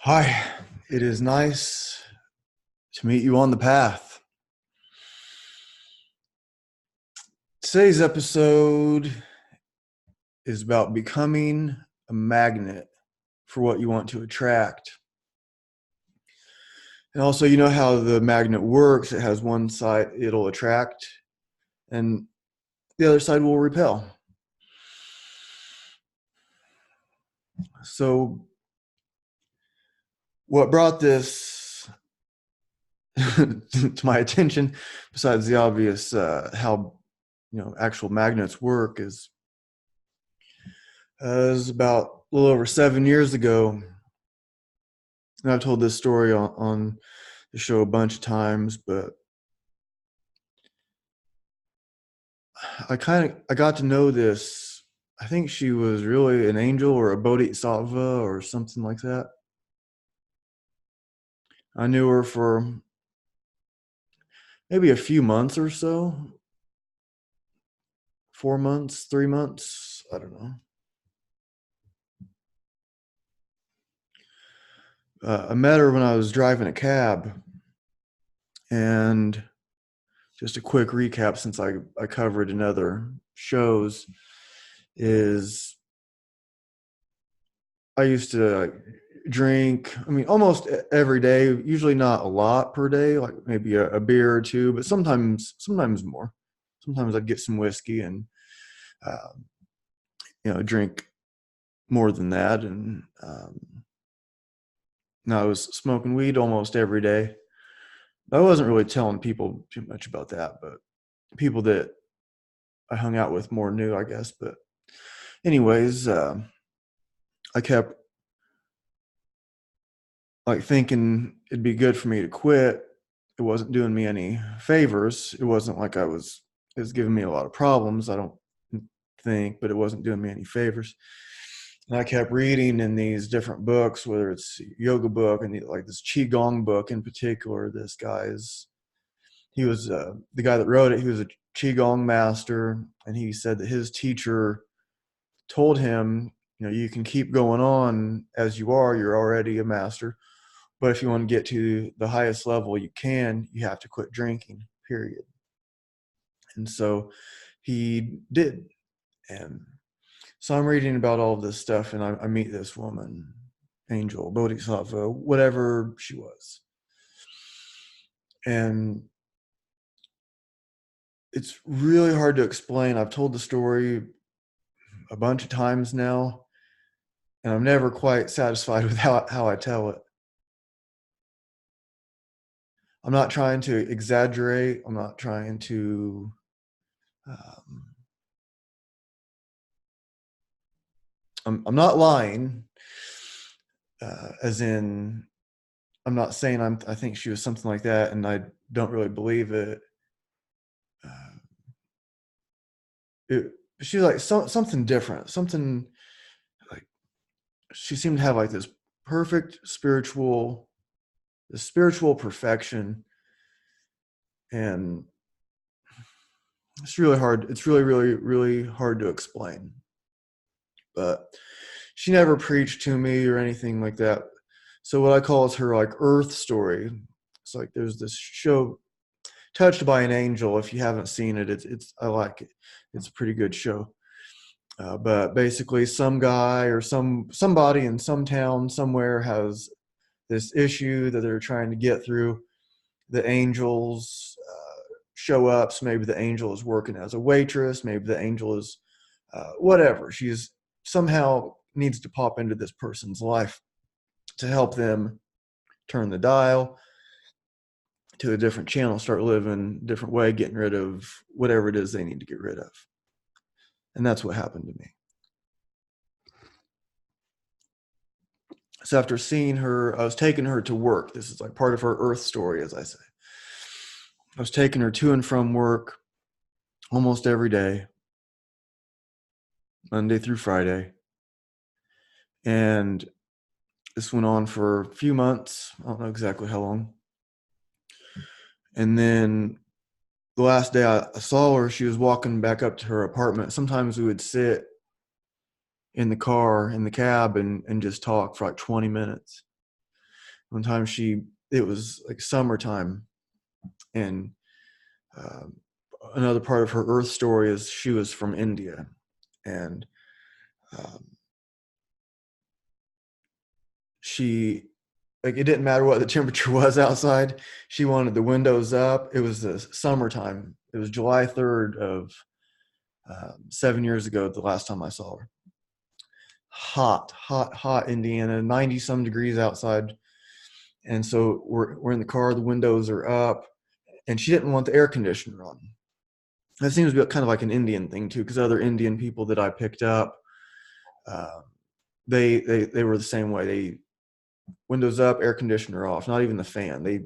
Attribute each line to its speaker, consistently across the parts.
Speaker 1: Hi, it is nice to meet you on the path. Today's episode is about becoming a magnet for what you want to attract. And also, you know how the magnet works. It has one side it'll attract, and the other side will repel. So, what brought this to my attention, besides the obvious how actual magnets work, is about a little over 7 years ago. And I've told this story on the show a bunch of times, but I got to know this. I think she was really an angel or a bodhisattva or something like that. I knew her for maybe a few months or so, 4 months, 3 months, I don't know. I met her when I was driving a cab, and just a quick recap since I covered in other shows is I used to drink, almost every day, usually not a lot per day, like maybe a beer or two, but sometimes more. Sometimes I'd get some whiskey and, uh, drink more than that. And I was smoking weed almost every day. I wasn't really telling people too much about that, but people that I hung out with more knew, I guess. But anyways, I kept like thinking it'd be good for me to quit. It wasn't doing me any favors. It wasn't like it was giving me a lot of problems, I don't think, but it wasn't doing me any favors. And I kept reading in these different books, whether it's yoga book and like this qigong book in particular. He was the guy that wrote it. He was a qigong master, and he said that his teacher told him, you can keep going on as you are. You're already a master, but if you want to get to the highest level you have to quit drinking, period. And so he did. And so I'm reading about all of this stuff, and I meet this woman, angel, bodhisattva, whatever she was. And it's really hard to explain. I've told the story a bunch of times now, and I'm never quite satisfied with how I tell it. I'm not trying to exaggerate. I'm not trying to I'm not lying, as in I'm not saying I think she was something like that, and I don't really believe it. Uh, it she was like something different, something like she seemed to have like this perfect spiritual perfection, and it's really hard. It's really, really, really hard to explain. But she never preached to me or anything like that. So what I call is her like Earth story. It's like there's this show, Touched by an Angel. If you haven't seen it, it's I like it. It's a pretty good show. But basically, some guy or somebody in some town somewhere has this issue that they're trying to get through. The angels show up. So maybe the angel is working as a waitress. Maybe the angel is whatever. She's somehow needs to pop into this person's life to help them turn the dial to a different channel, start living a different way, getting rid of whatever it is they need to get rid of. And that's what happened to me. So after seeing her, I was taking her to work. This is like part of her Earth story, as I say. I was taking her to and from work almost every day, Monday through Friday. And this went on for a few months. I don't know exactly how long. And then the last day I saw her, she was walking back up to her apartment. Sometimes we would sit in the car, in the cab, and just talk for like 20 minutes. One time it was like summertime, and another part of her Earth story is she was from India, and um, she, like, it didn't matter what the temperature was outside. She wanted the windows up. It was the summertime. It was July 3rd of 7 years ago, the last time I saw her. Hot, hot, hot Indiana, 90 some degrees outside. And so we're in the car, the windows are up, and she didn't want the air conditioner on. That seems to be kind of like an Indian thing too, because other Indian people that I picked up, uh, they were the same way. They windows up, air conditioner off, not even the fan. It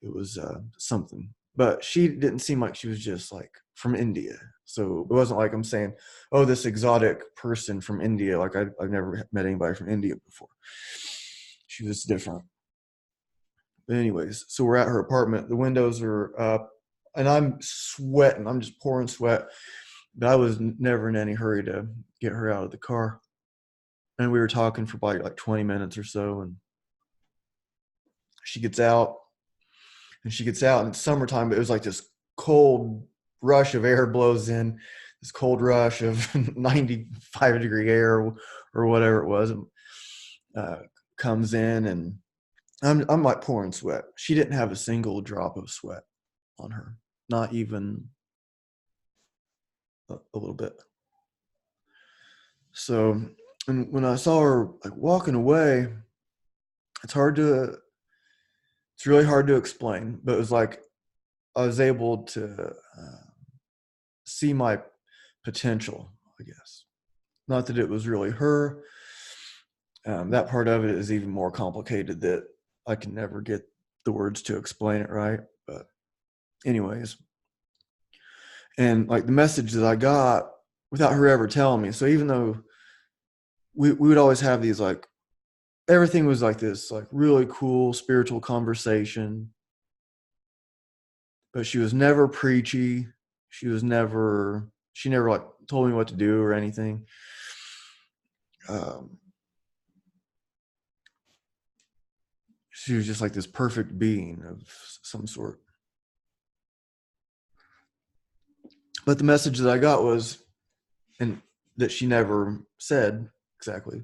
Speaker 1: was something. But she didn't seem like she was just like from India. So it wasn't like I'm saying, oh, this exotic person from India. Like I've never met anybody from India before. She was different. But anyways, so we're at her apartment. The windows are up, and I'm sweating. I'm just pouring sweat. But I was never in any hurry to get her out of the car. And we were talking for probably like 20 minutes or so. And she gets out, and it's summertime, but it was like this cold rush of air blows in, this cold rush of 95-degree air or whatever it was, comes in, and I'm like pouring sweat. She didn't have a single drop of sweat on her, not even a little bit. So, and when I saw her like walking away, it's really hard to explain, but it was like I was able to see my potential, I guess. Not that it was really her. That part of it is even more complicated that I can never get the words to explain it right. But anyways, and like the message that I got without her ever telling me. So even though we would always have these, like, everything was like this, like really cool spiritual conversation, but she was never preachy. She never like told me what to do or anything. She was just like this perfect being of some sort. But the message that I got was, and that she never said exactly,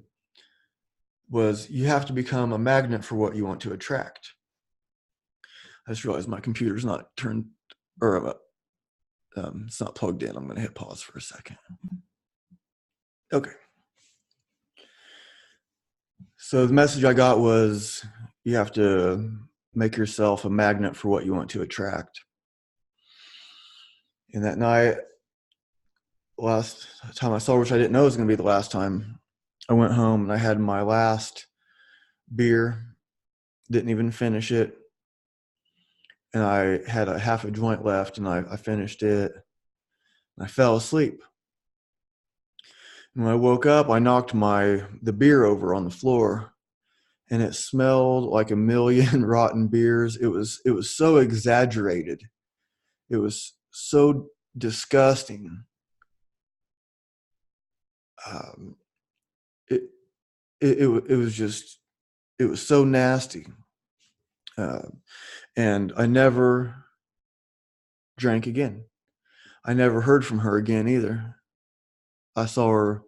Speaker 1: was you have to become a magnet for what you want to attract. I just realized my computer's not turned, or it's not plugged in. I'm going to hit pause for a second. Okay. So the message I got was you have to make yourself a magnet for what you want to attract. And that night, last time I saw her, which I didn't know was going to be the last time, I went home and I had my last beer, didn't even finish it. And I had a half a joint left, and I finished it. And I fell asleep. And when I woke up, I knocked the beer over on the floor, and it smelled like a million rotten beers. It was so exaggerated. It was so disgusting. Um, it, it was just, it was so nasty. And I never drank again. I never heard from her again either. I saw her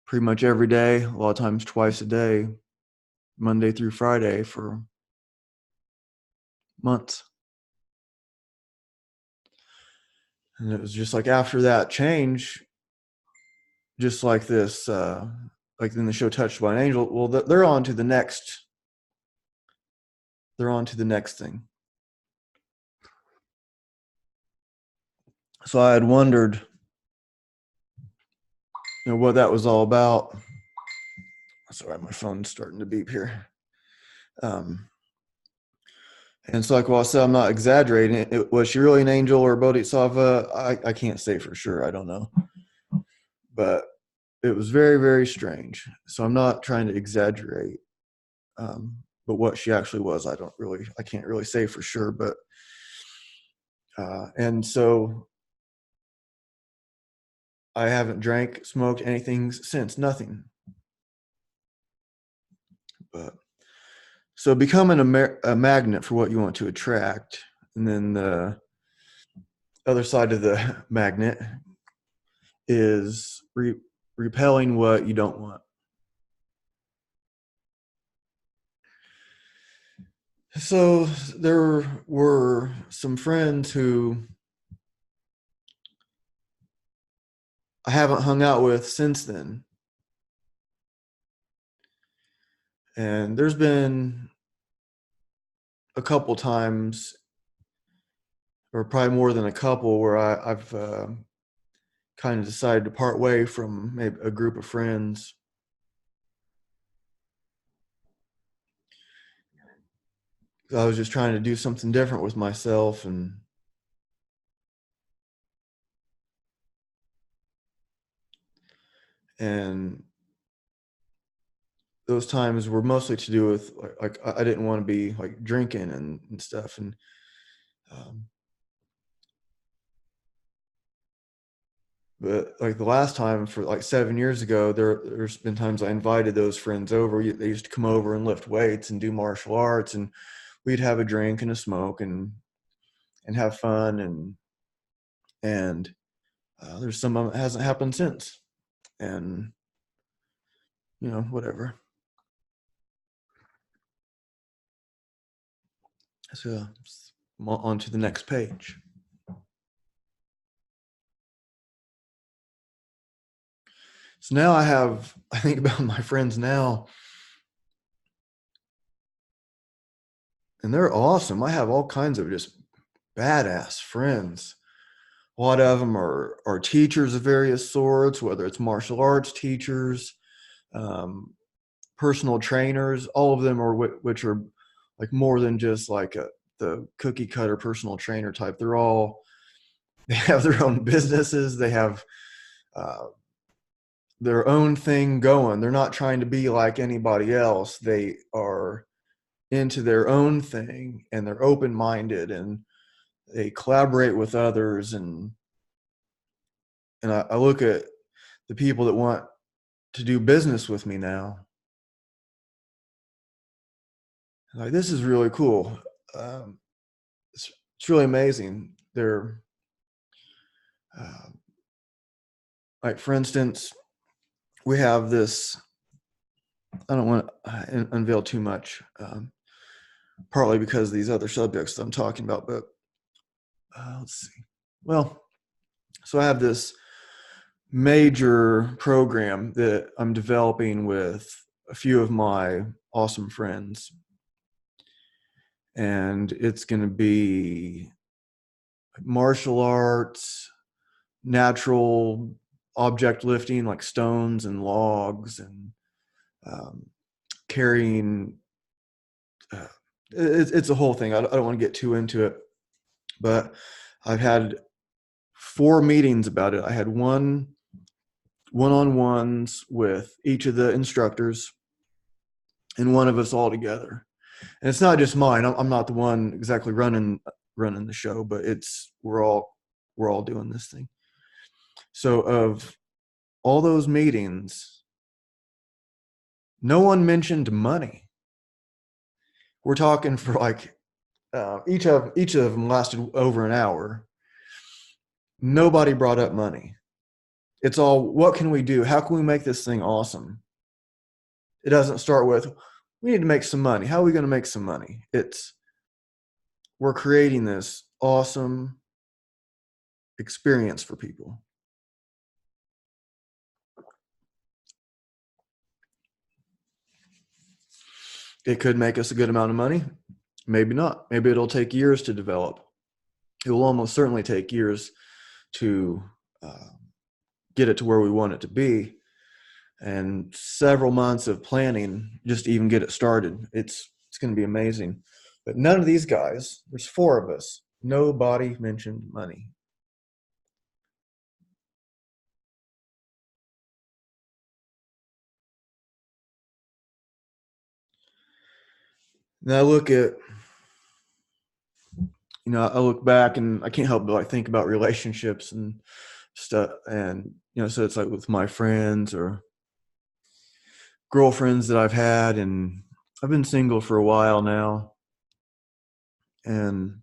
Speaker 1: pretty much every day, a lot of times twice a day, Monday through Friday, for months. And it was just like after that change, just like this, like in the show Touched by an Angel, well, they're on to the next. They're on to the next thing. So I had wondered, what that was all about. Sorry, my phone's starting to beep here. And so, like, well, I said, I'm not exaggerating. Was she really an angel or a bodhisattva? I can't say for sure. I don't know. But it was very, very strange. So I'm not trying to exaggerate. But what she actually was, I can't really say for sure. But, and so I haven't drank, smoked anything since, nothing. But So becoming a magnet for what you want to attract, and then the other side of the magnet is repelling what you don't want. So there were some friends who I haven't hung out with since then. And there's been a couple times, or probably more than a couple, where I've kind of decided to part way from maybe a group of friends. I was just trying to do something different with myself, and those times were mostly to do with like I didn't want to be like drinking and stuff, and um, but like the last time for like 7 years ago, there's been times I invited those friends over. They used to come over and lift weights and do martial arts, and we'd have a drink and a smoke and have fun, and there's some of it hasn't happened since, and whatever. So on to the next page. So now I think about my friends now, and they're awesome. I have all kinds of just badass friends. A lot of them are teachers of various sorts, whether it's martial arts teachers, um, personal trainers. All of them are which are like more than just like the cookie cutter personal trainer type. They have their own businesses. They have uh, their own thing going. They're not trying to be like anybody else. They are into their own thing, and they're open-minded, and they collaborate with others. And I look at the people that want to do business with me now. Like, this is really cool. Um, it's really amazing. They're uh, like, for instance, we have this. I don't want to unveil too much, partly because of these other subjects that I'm talking about. But let's see. Well, so I have this major program that I'm developing with a few of my awesome friends, and it's going to be martial arts, natural object lifting like stones and logs, and um, carrying. Uh, it's a whole thing. I don't want to get too into it, but I've had 4 meetings about it. I had one-on-ones with each of the instructors, and one of us all together. And it's not just mine. I'm not the one exactly running the show, but we're all doing this thing. So of all those meetings, no one mentioned money. We're talking for like each of them lasted over an hour. Nobody brought up money. It's all, what can we do? How can we make this thing awesome? It doesn't start with, we need to make some money. How are we going to make some money? We're creating this awesome experience for people. It could make us a good amount of money. Maybe not. Maybe it'll take years to develop. It will almost certainly take years to get it to where we want it to be, and several months of planning just to even get it started. It's going to be amazing. But none of these guys, there's 4 of us, nobody mentioned money. Now I look back, and I can't help but like think about relationships and stuff. And, so it's like with my friends or girlfriends that I've had, and I've been single for a while now, and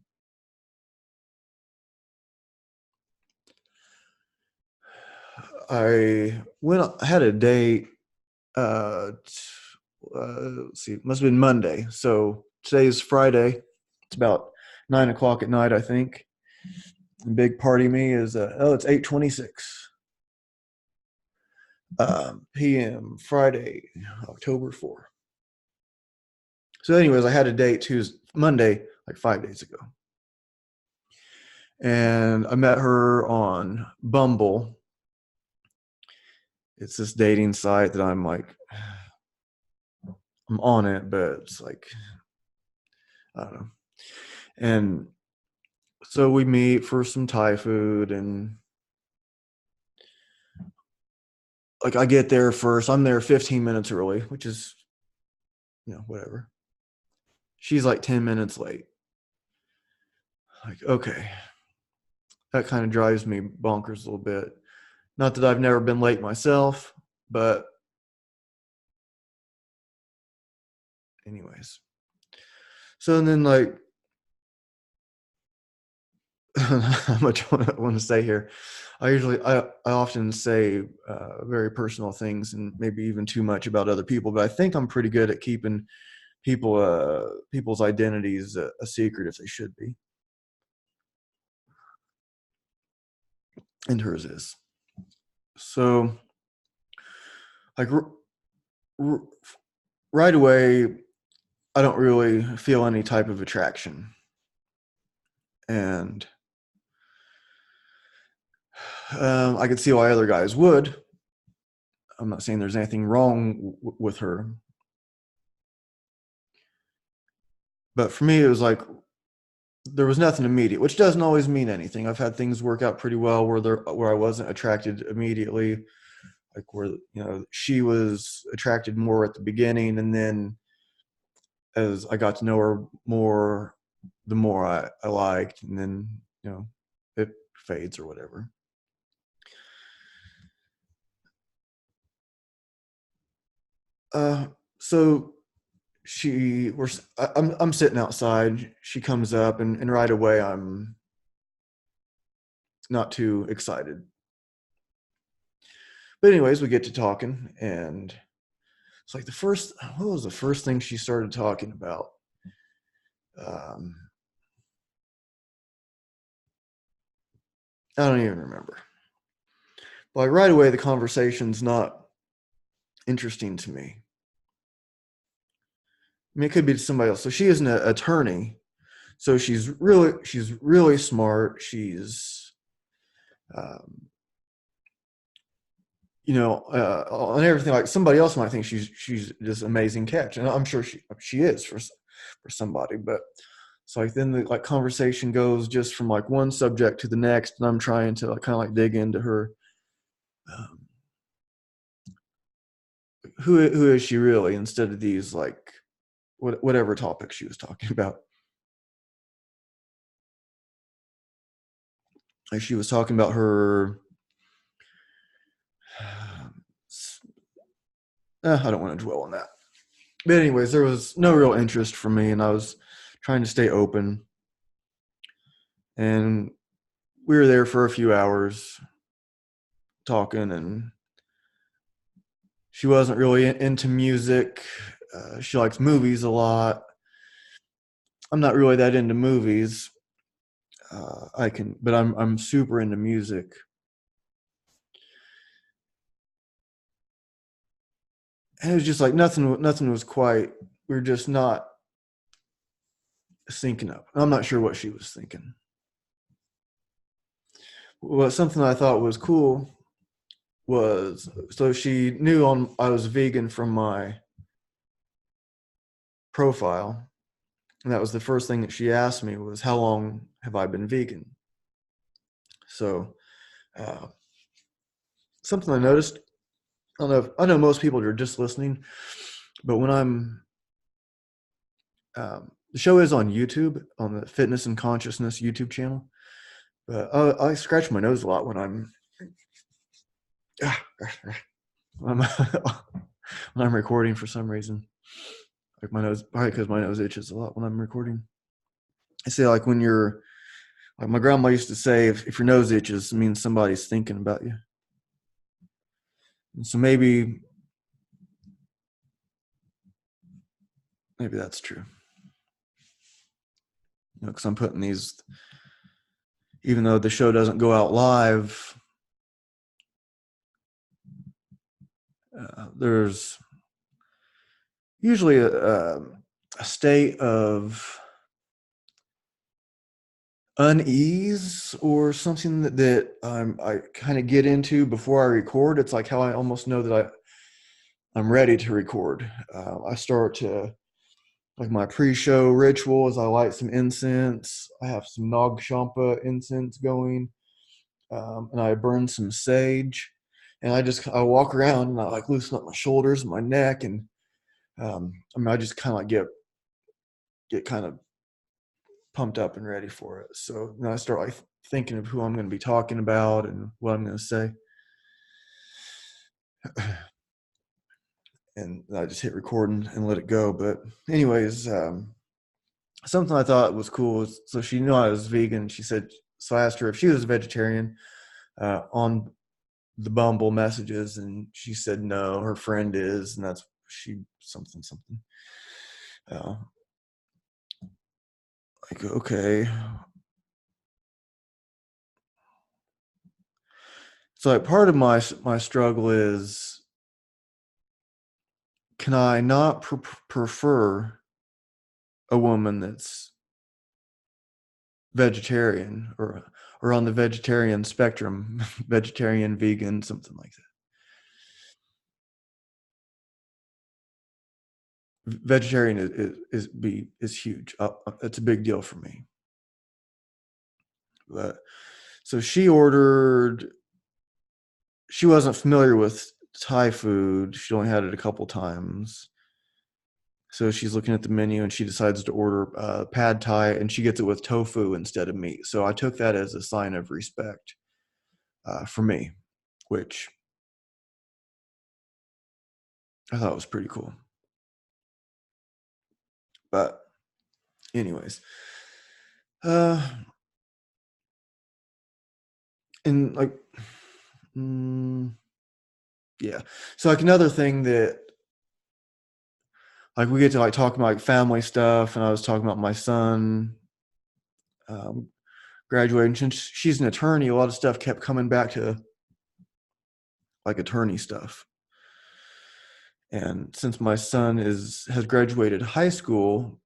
Speaker 1: I had a date. Let's see, it must have been Monday. So today's Friday. It's about 9 o'clock at night, I think. And big party me is it's 8:26 p.m. Friday, October 4th. So, anyways, I had a date Tuesday, Monday, like 5 days ago, and I met her on Bumble. It's this dating site that I'm on it, but it's like, I don't know. And so we meet for some Thai food, and like I get there first. I'm there 15 minutes early, which is, whatever. She's like 10 minutes late. Like, okay. That kind of drives me bonkers a little bit. Not that I've never been late myself, but anyways. So, and then like, how much I want to say here. I often say very personal things and maybe even too much about other people, but I think I'm pretty good at keeping people's identities a secret if they should be, and hers is. So, like r- right away, I don't really feel any type of attraction, and I could see why other guys would. I'm not saying there's anything wrong with her, but for me, it was like there was nothing immediate, which doesn't always mean anything. I've had things work out pretty well where I wasn't attracted immediately, like where she was attracted more at the beginning, and then as I got to know her more, the more I liked, and then it fades or whatever. So I'm sitting outside. She comes up, and right away I'm not too excited. But anyways, we get to talking, and it's like what was the first thing she started talking about? Um, I don't even remember. But like right away, the conversation's not interesting to me. I mean, it could be to somebody else. So she is an attorney. So she's really smart. She's, um, on everything. Like somebody else might think she's this amazing catch, and I'm sure she is for somebody. But it's like then the like conversation goes just from like one subject to the next, and I'm trying to like kind of like dig into her. Um, who is she really, instead of these like whatever topic she was talking about. Like she was talking about her. I don't want to dwell on that. But anyways, there was no real interest from me, and I was trying to stay open. And we were there for a few hours talking, and she wasn't really into music. She likes movies a lot. I'm not really that into movies. But I'm super into music. And it was just like nothing was quite. We were just not syncing up. I'm not sure what she was thinking. Well, something I thought was cool was, so she knew I was vegan from my profile, and that was the first thing that she asked me was, how long have I been vegan? So uh, something I noticed, I know most people are just listening, but when the show is on YouTube, on the Fitness and Consciousness YouTube channel, but I scratch my nose a lot when I'm when I'm recording for some reason. like my nose, probably because my nose itches a lot when I'm recording. I say like when you're like my grandma used to say, if your nose itches, it means somebody's thinking about you. And so maybe that's true. Because I'm putting these, even though the show doesn't go out live, there's usually a state of unease or something that I kind of get into before I record. It's like how I almost know that I'm ready to record. I start to, like my pre-show ritual is I light some incense. I have some Nag Champa incense going, and I burn some sage. And I walk around and I like loosen up my shoulders and my neck, and I just kind of like get kind of pumped up and ready for it. So then I start like thinking of who I'm going to be talking about and what I'm going to say. And I just hit record and let it go. But anyways, something I thought was cool is, so she knew I was vegan. She said, so I asked her if she was a vegetarian on the Bumble messages, and she said no, her friend is, and that's something. Like, okay. So like part of my struggle is, can I not prefer a woman that's vegetarian or on the vegetarian spectrum, vegetarian, vegan, something like that. Vegetarian is huge. It's a big deal for me. But so she wasn't familiar with Thai food. She only had it a couple times. So she's looking at the menu and she decides to order pad Thai, and she gets it with tofu instead of meat. So I took that as a sign of respect for me, which I thought was pretty cool. But anyways, and like, yeah. So like another thing that, like we get to like talk about like family stuff, and I was talking about my son graduating. Since she's an attorney, a lot of stuff kept coming back to like attorney stuff. And since my son has graduated high school,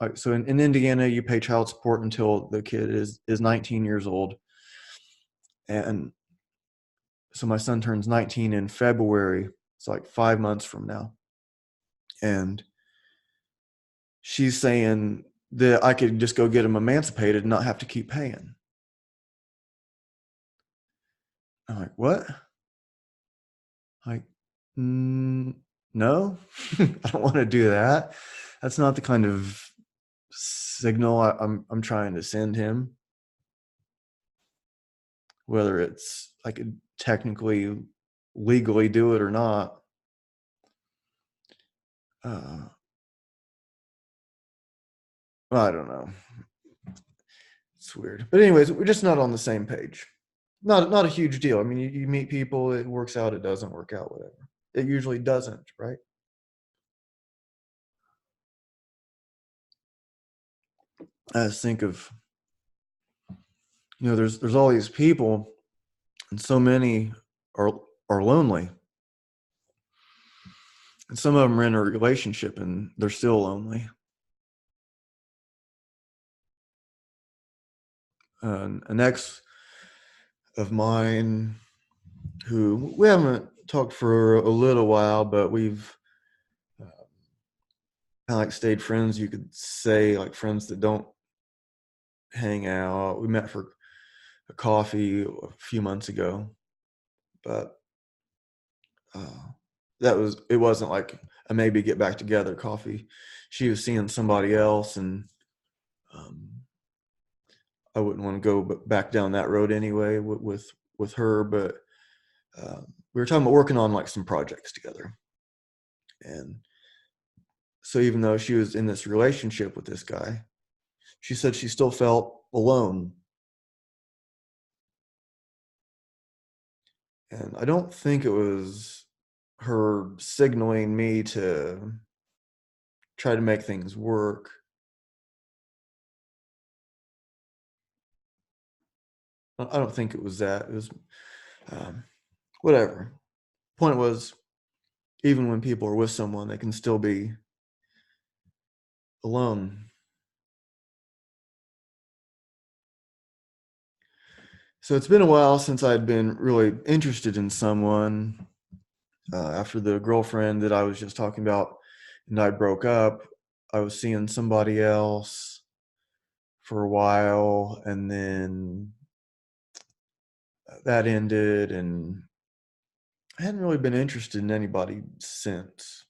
Speaker 1: like, so in Indiana, you pay child support until the kid is 19 years old. And so my son turns 19 in February. It's like 5 months from now. And she's saying that I could just go get him emancipated and not have to keep paying. I'm like, what? Like, no, I don't want to do that. That's not the kind of signal I'm trying to send him. Whether it's I could technically legally do it or not. I don't know. It's weird. But anyways, we're just not on the same page. Not a huge deal. I mean, you meet people, it works out, it doesn't work out, whatever. It usually doesn't, right? I just think of, there's all these people, and so many are lonely. And some of them are in a relationship and they're still lonely. An ex of mine who we haven't talked for a little while, but we've kind of like stayed friends, you could say, like friends that don't hang out. We met for a coffee a few months ago, but it wasn't like a maybe get back together coffee. She was seeing somebody else, and I wouldn't want to go back down that road anyway with her. But we were talking about working on like some projects together, and So even though she was in this relationship with this guy, she said she still felt alone. And I don't think it was her signaling me to try to make things work. I don't think it was that. It was um, whatever. Point was, even when people are with someone, they can still be alone. So it's been a while since I'd been really interested in someone. After the girlfriend that I was just talking about and I broke up, I was seeing somebody else for a while, and then that ended, and I hadn't really been interested in anybody since.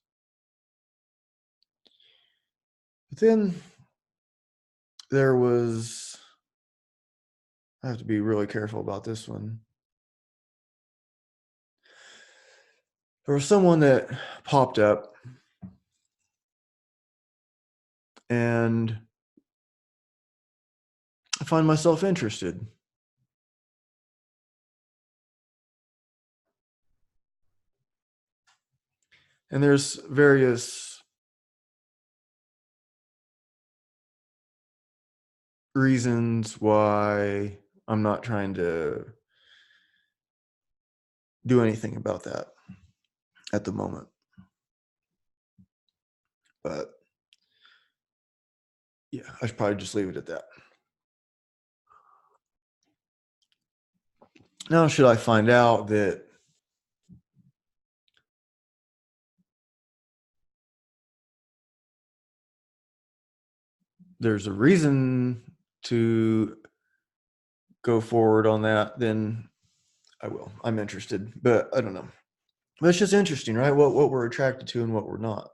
Speaker 1: But then there was, I have to be really careful about this one. There was someone that popped up, and I find myself interested. And there's various reasons why I'm not trying to do anything about that at the moment. But yeah, I should probably just leave it at that. Now, should I find out that there's a reason to go forward on that, then I will. I'm interested, but I don't know. But it's just interesting, right? What we're attracted to and what we're not.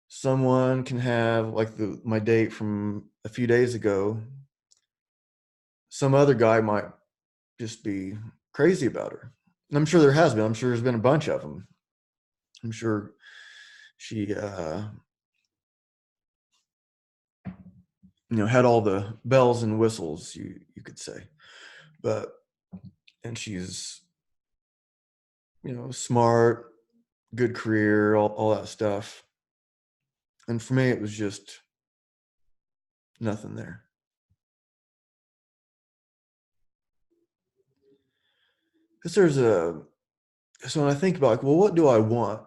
Speaker 1: Someone can have like my date from a few days ago. Some other guy might just be crazy about her. And I'm sure there has been. I'm sure there's been a bunch of them. I'm sure she, had all the bells and whistles, you could say. But and she's, smart, good career, all that stuff. And for me, it was just nothing there. Because so when I think about like, well, what do I want?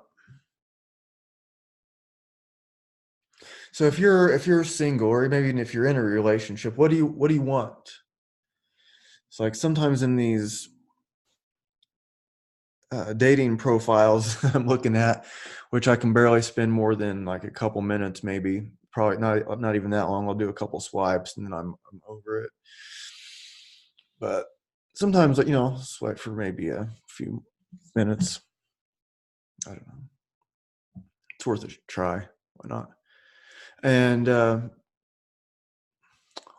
Speaker 1: So if you're single, or maybe even if you're in a relationship, what do you want? It's like sometimes in these dating profiles I'm looking at, which I can barely spend more than like a couple minutes, maybe probably not even that long. I'll do a couple swipes and then I'm over it. But sometimes, swipe for maybe a few minutes. I don't know. It's worth a try. Why not? And what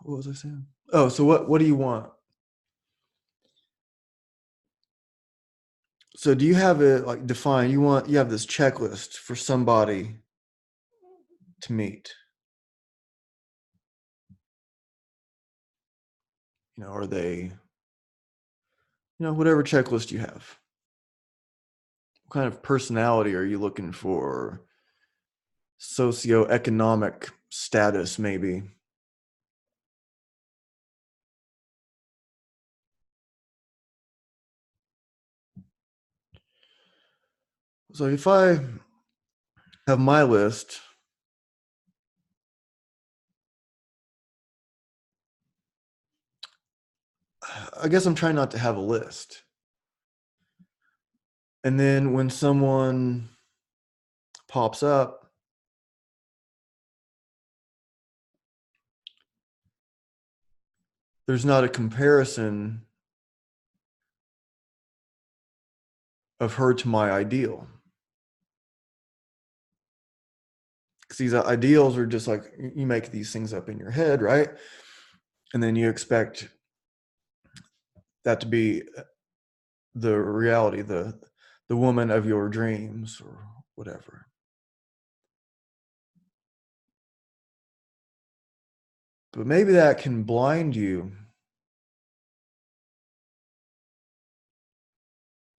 Speaker 1: was I saying? Oh, so what do you want? So do you have it like defined? You have this checklist for somebody to meet. Are they, whatever checklist you have. What kind of personality are you looking for? Socioeconomic status, maybe. So if I have my list, I guess I'm trying not to have a list. And then when someone pops up, there's not a comparison of her to my ideal. Because these ideals are just like, you make these things up in your head, right? And then you expect that to be the reality, the woman of your dreams or whatever. But maybe that can blind you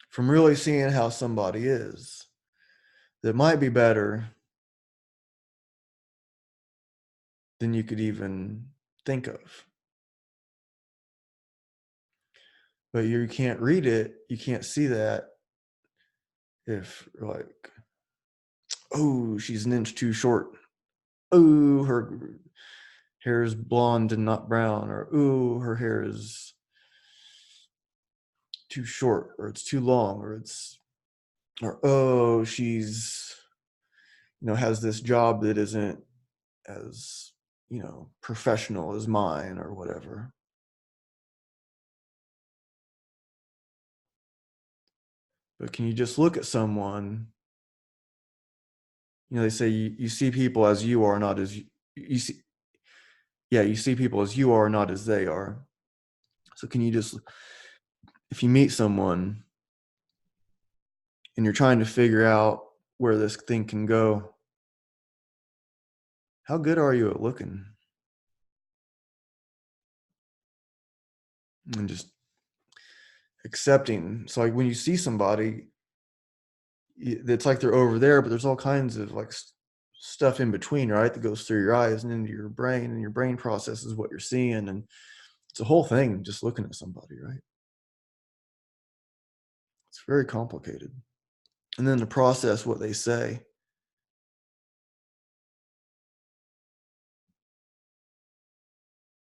Speaker 1: from really seeing how somebody is. That might be better than you could even think of. But you can't read it, you can't see that if like, oh, she's an inch too short. Oh, her hair is blonde and not brown, or ooh, her hair is too short, or it's too long, or oh, she's, has this job that isn't as, professional as mine or whatever. But can you just look at someone? They say you see people as you are, not as you see. Yeah, you see people as you are, not as they are. So can you just, if you meet someone and you're trying to figure out where this thing can go, how good are you at looking? And just accepting. So like when you see somebody, it's like they're over there, but there's all kinds of like stuff in between, right? That goes through your eyes and into your brain, and your brain processes what you're seeing. And it's a whole thing just looking at somebody, right? It's very complicated. And then to process what they say.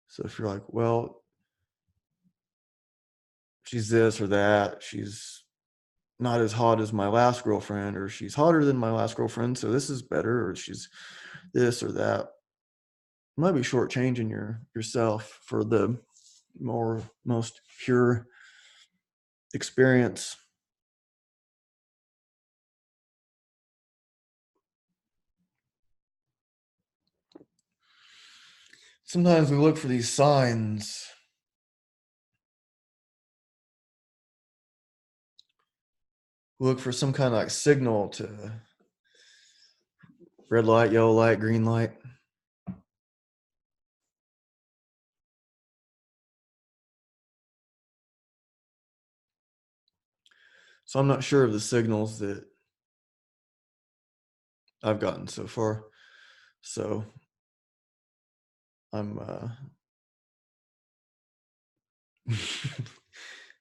Speaker 1: So if you're like, well, she's this or that, she's not as hot as my last girlfriend, or she's hotter than my last girlfriend, so this is better, or she's this or that. You might be shortchanging yourself for the most pure experience. Sometimes we look for these signs. We look for some kind of like signal to red light, yellow light, green light. So I'm not sure of the signals that I've gotten so far. So I'm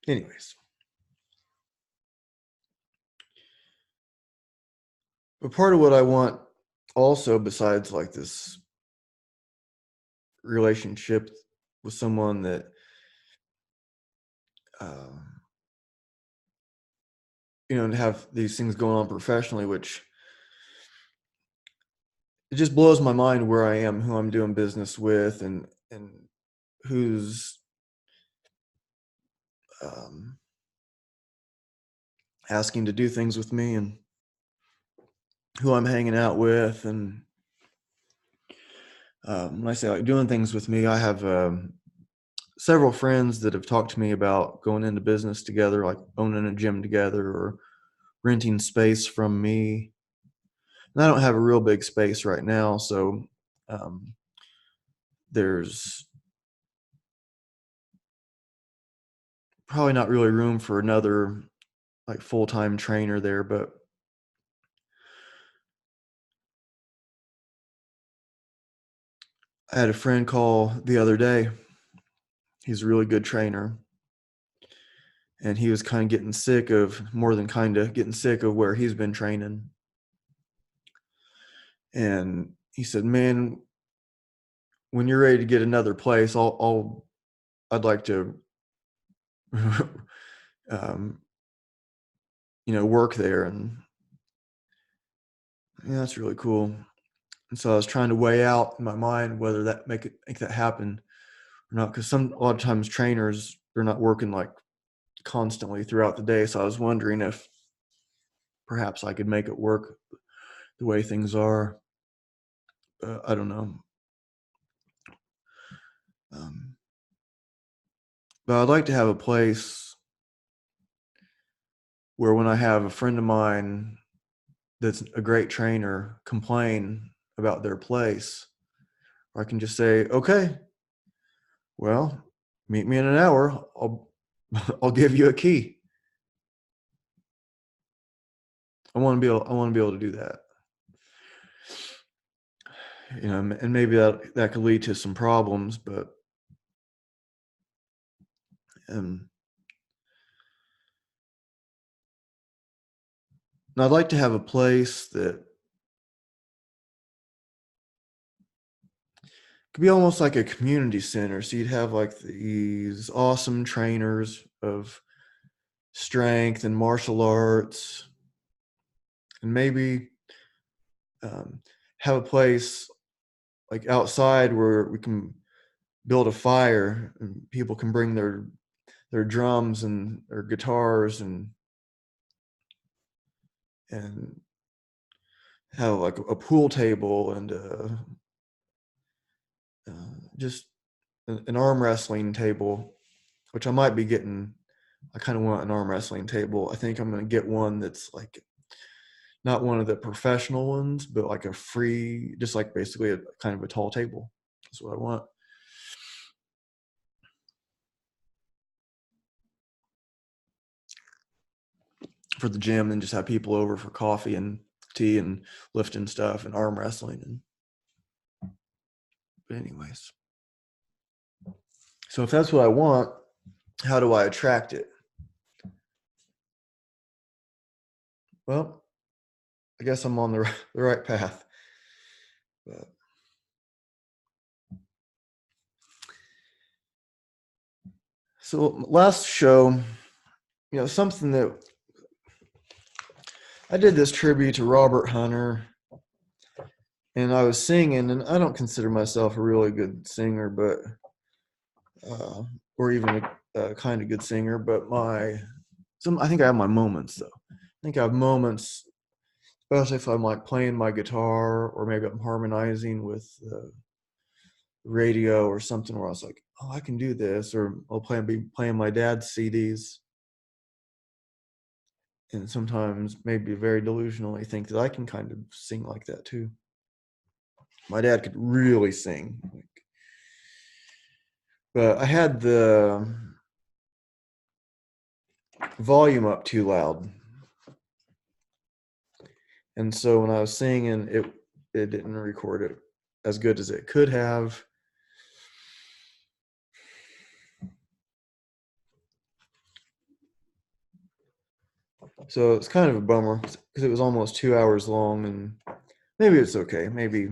Speaker 1: anyways. But part of what I want also, besides like this relationship with someone that uh, to have these things going on professionally, which it just blows my mind where I am, who I'm doing business with, and who's um, asking to do things with me, and who I'm hanging out with. And when I say like doing things with me, I have several friends that have talked to me about going into business together, like owning a gym together or renting space from me. And I don't have a real big space right now, so um, there's probably not really room for another like full-time trainer there. But I had a friend call the other day. He's a really good trainer, and he was kind of getting sick of, more than kind of getting sick of where he's been training. And he said, man, when you're ready to get another place, I'd like to um, work there. And yeah, that's really cool. And so I was trying to weigh out in my mind whether that make that happen or not, because a lot of times trainers, they're not working like constantly throughout the day. So I was wondering if perhaps I could make it work the way things are. I don't know. Um, but I'd like to have a place where when I have a friend of mine that's a great trainer complain about their place, Or I can just say, okay, well, meet me in an hour. I'll give you a key. I want to be able to do that. And maybe that could lead to some problems, but and I'd like to have a place that could be almost like a community center. So you'd have like these awesome trainers of strength and martial arts, and maybe have a place like outside where we can build a fire and people can bring their drums and their guitars and have like a pool table and just an arm wrestling table, which I might be getting. I kind of want an arm wrestling table. I think I'm going to get one that's like not one of the professional ones, but like a free, just like basically a kind of a tall table. That's what I want. For the gym, and just have people over for coffee and tea and lifting stuff and arm wrestling. But anyways, so if that's what I want, how do I attract it? Well, I guess I'm on the right path. But so last show, something that I did this tribute to Robert Hunter, and I was singing, and I don't consider myself a really good singer, but or even a kind of good singer, but I think I have my moments though. I think I have moments, especially if I'm like playing my guitar or maybe I'm harmonizing with the radio or something where I was like, oh, I can do this, or I'll be playing my dad's CDs. And sometimes maybe very delusionally think that I can kind of sing like that too. My dad could really sing. But I had the volume up too loud. And so when I was singing, it didn't record it as good as it could have. So it's kind of a bummer because it was almost 2 hours long, and maybe it's okay. Maybe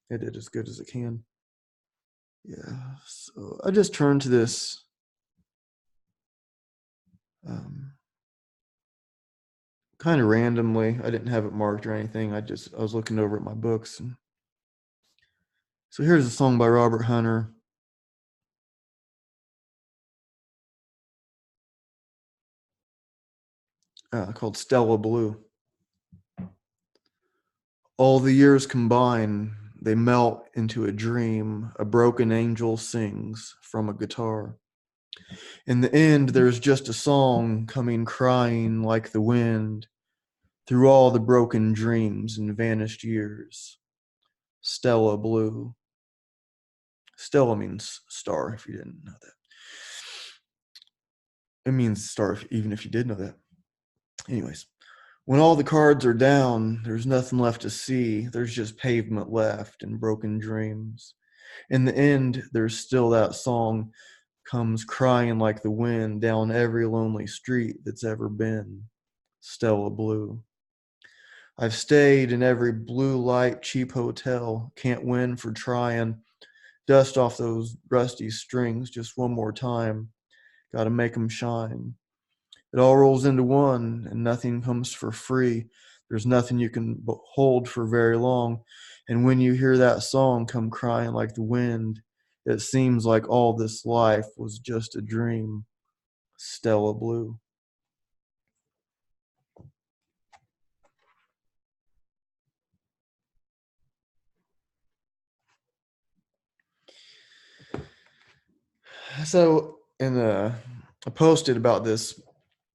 Speaker 1: it did as good as it can. Yeah. So I just turned to this kind of randomly. I didn't have it marked or anything. I was looking over at my books. And so here's a song by Robert Hunter. Called Stella Blue. All the years combine, they melt into a dream. A broken angel sings from a guitar. In the end, there's just a song coming crying like the wind through all the broken dreams and vanished years. Stella Blue. Stella means star, if you didn't know that. It means star, even if you did know that. Anyways, when all the cards are down, there's nothing left to see. There's just pavement left and broken dreams. In the end, there's still that song comes crying like the wind down every lonely street that's ever been. Stella Blue. I've stayed in every blue light cheap hotel. Can't win for trying. Dust off those rusty strings just one more time. Gotta make 'em shine. It all rolls into one, and nothing comes for free. There's nothing you can hold for very long. And when you hear that song come crying like the wind, it seems like all this life was just a dream. Stella Blue. So, I posted about this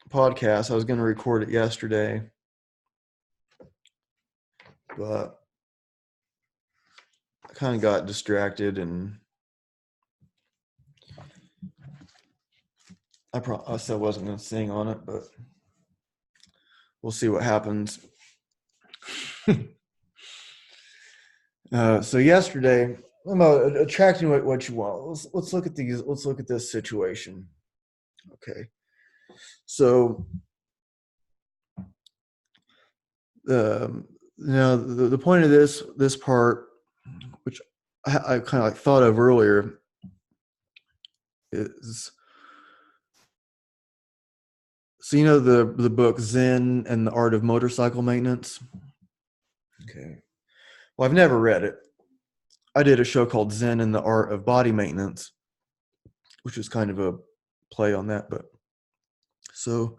Speaker 1: podcast. I was going to record it yesterday, but kind of got distracted, and I said I wasn't going to sing on it, but we'll see what happens. So yesterday, about attracting what you want. Let's look at these. Let's look at this situation. Okay. So, the point of this part, which I kind of like thought of earlier, is, so the book Zen and the Art of Motorcycle Maintenance. Okay. Well, I've never read it. I did a show called Zen and the Art of Body Maintenance, which was kind of a play on that. But so,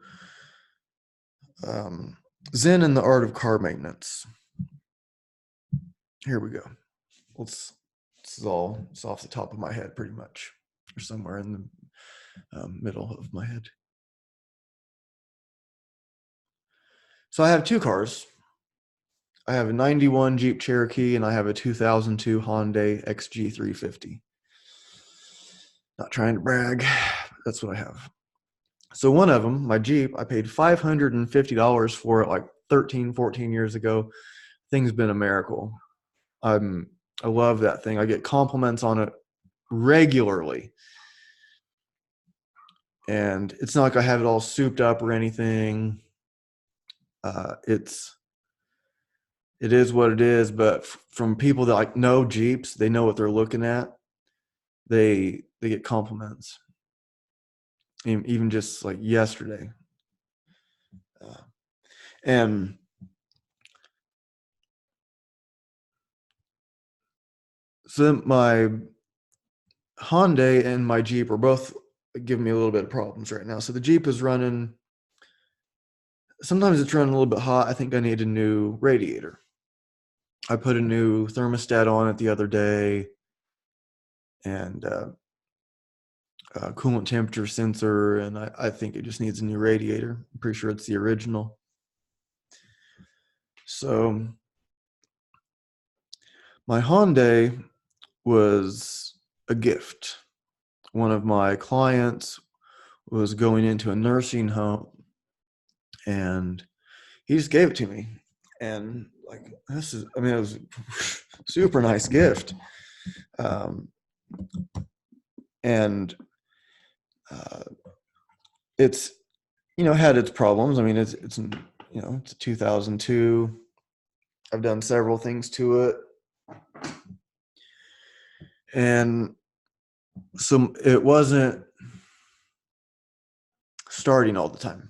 Speaker 1: Zen and the Art of Car Maintenance. Here we go. This is off the top of my head, pretty much, or somewhere in the middle of my head. So I have two cars. I have a 91 Jeep Cherokee and I have a 2002 Hyundai XG350. Not trying to brag, but that's what I have. So one of them, my Jeep, I paid $550 for it like 13, 14 years ago. Thing's been a miracle. I love that thing. I get compliments on it regularly. And it's not like I have it all souped up or anything. It is what it is, but from people that like know Jeeps, they know what they're looking at. They get compliments. Even just like yesterday. And so my Hyundai and my Jeep are both giving me a little bit of problems right now. So the Jeep is running, sometimes it's running a little bit hot. I think I need a new radiator. I put a new thermostat on it the other day, and coolant temperature sensor, and I think it just needs a new radiator. I'm pretty sure it's the original. So my Hyundai was a gift. One of my clients was going into a nursing home, and he just gave it to me. And like, it was a super nice gift. And it's, had its problems. I mean, it's it's a 2002. I've done several things to it. And so it wasn't starting all the time.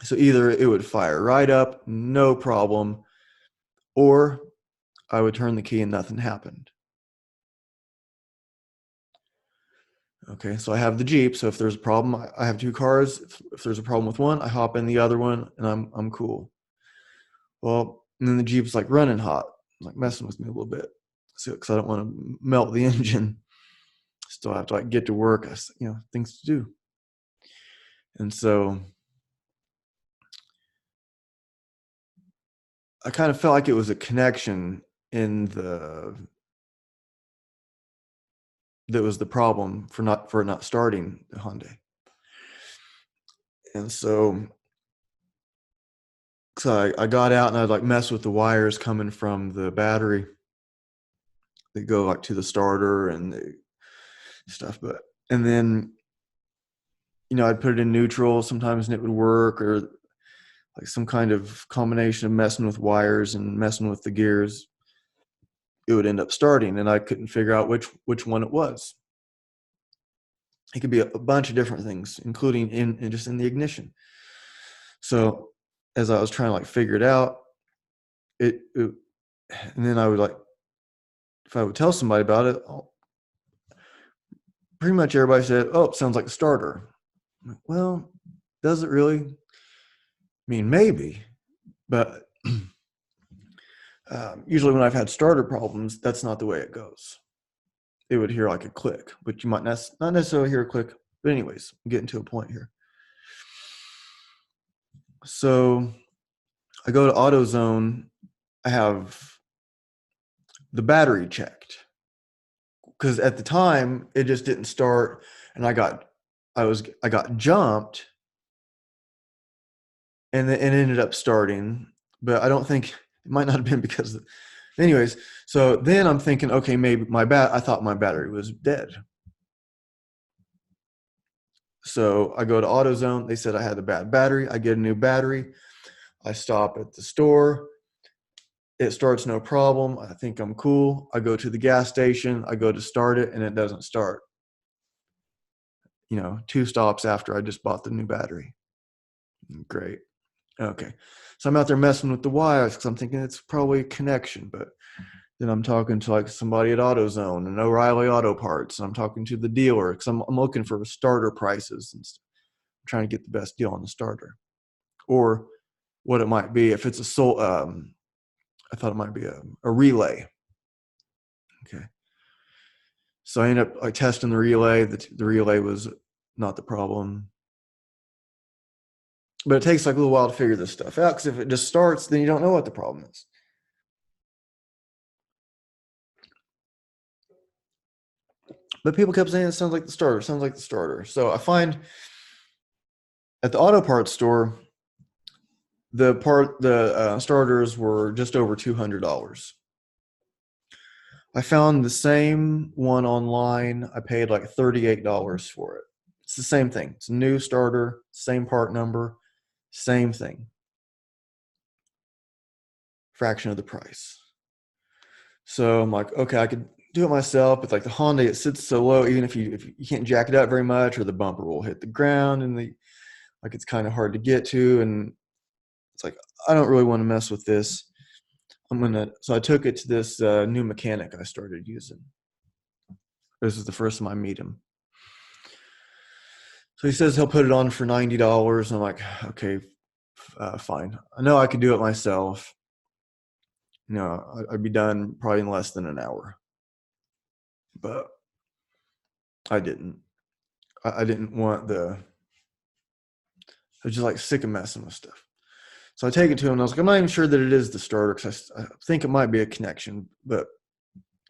Speaker 1: So either it would fire right up, no problem, or I would turn the key and nothing happened. Okay, so I have the Jeep. So if there's a problem, I have two cars. If there's a problem with one, I hop in the other one, and I'm cool. Well, and then the Jeep's like running hot, like messing with me a little bit, so because I don't want to melt the engine. Still have to like get to work, things to do. And so I kind of felt like it was a connection that was the problem for not starting the Hyundai. And so I got out and I'd like mess with the wires coming from the battery that go like to the starter and the stuff. And then, I'd put it in neutral sometimes and it would work, or like some kind of combination of messing with wires and messing with the gears. It would end up starting, and I couldn't figure out which one it was. It could be a bunch of different things, including in the ignition. So as I was trying to like figure it out, and then I would like, if I would tell somebody about it, pretty much everybody said, "Oh, it sounds like the starter." I'm like, well, does it really? I mean, maybe, but usually when I've had starter problems, that's not the way it goes. It would hear like a click, but you might not necessarily hear a click. But anyways, I'm getting to a point here. So I go to AutoZone. I have the battery checked, because at the time it just didn't start, and I got jumped, and it ended up starting. But I don't think it might not have been because of, anyways. So then I'm thinking, okay, maybe I thought my battery was dead. So I go to AutoZone. They said I had a bad battery. I get a new battery. I stop at the store. It starts no problem. I think I'm cool. I go to the gas station. I go to start it, and it doesn't start. 2 stops after I just bought the new battery. Great. Okay. So I'm out there messing with the wires because I'm thinking it's probably a connection. But then I'm talking to like somebody at AutoZone and O'Reilly Auto Parts. And I'm talking to the dealer because I'm looking for starter prices and I'm trying to get the best deal on the starter. Or what it might be if it's I thought it might be a relay. Okay. So I ended up like testing the relay. The relay was not the problem. But it takes like a little while to figure this stuff out, because if it just starts, then you don't know what the problem is. But people kept saying it sounds like the starter, sounds like the starter. So I find at the auto parts store, the starters were just over $200. I found the same one online. I paid like $38 for it. It's the same thing. It's a new starter, same part number, same thing. Fraction of the price. So I'm like, okay, I could do it myself. But like the Honda, it sits so low, even if you can't jack it up very much, or the bumper will hit the ground, and it's kind of hard to get to. And it's like, I don't really want to mess with this. So I took it to this new mechanic I started using. This is the first time I meet him. So he says he'll put it on for $90. And I'm like, okay, fine. I know I could do it myself. I'd be done probably in less than an hour. But I didn't. I didn't want I was just like sick of messing with stuff. So I take it to him, and I was like, I'm not even sure that it is the starter, because I think it might be a connection, but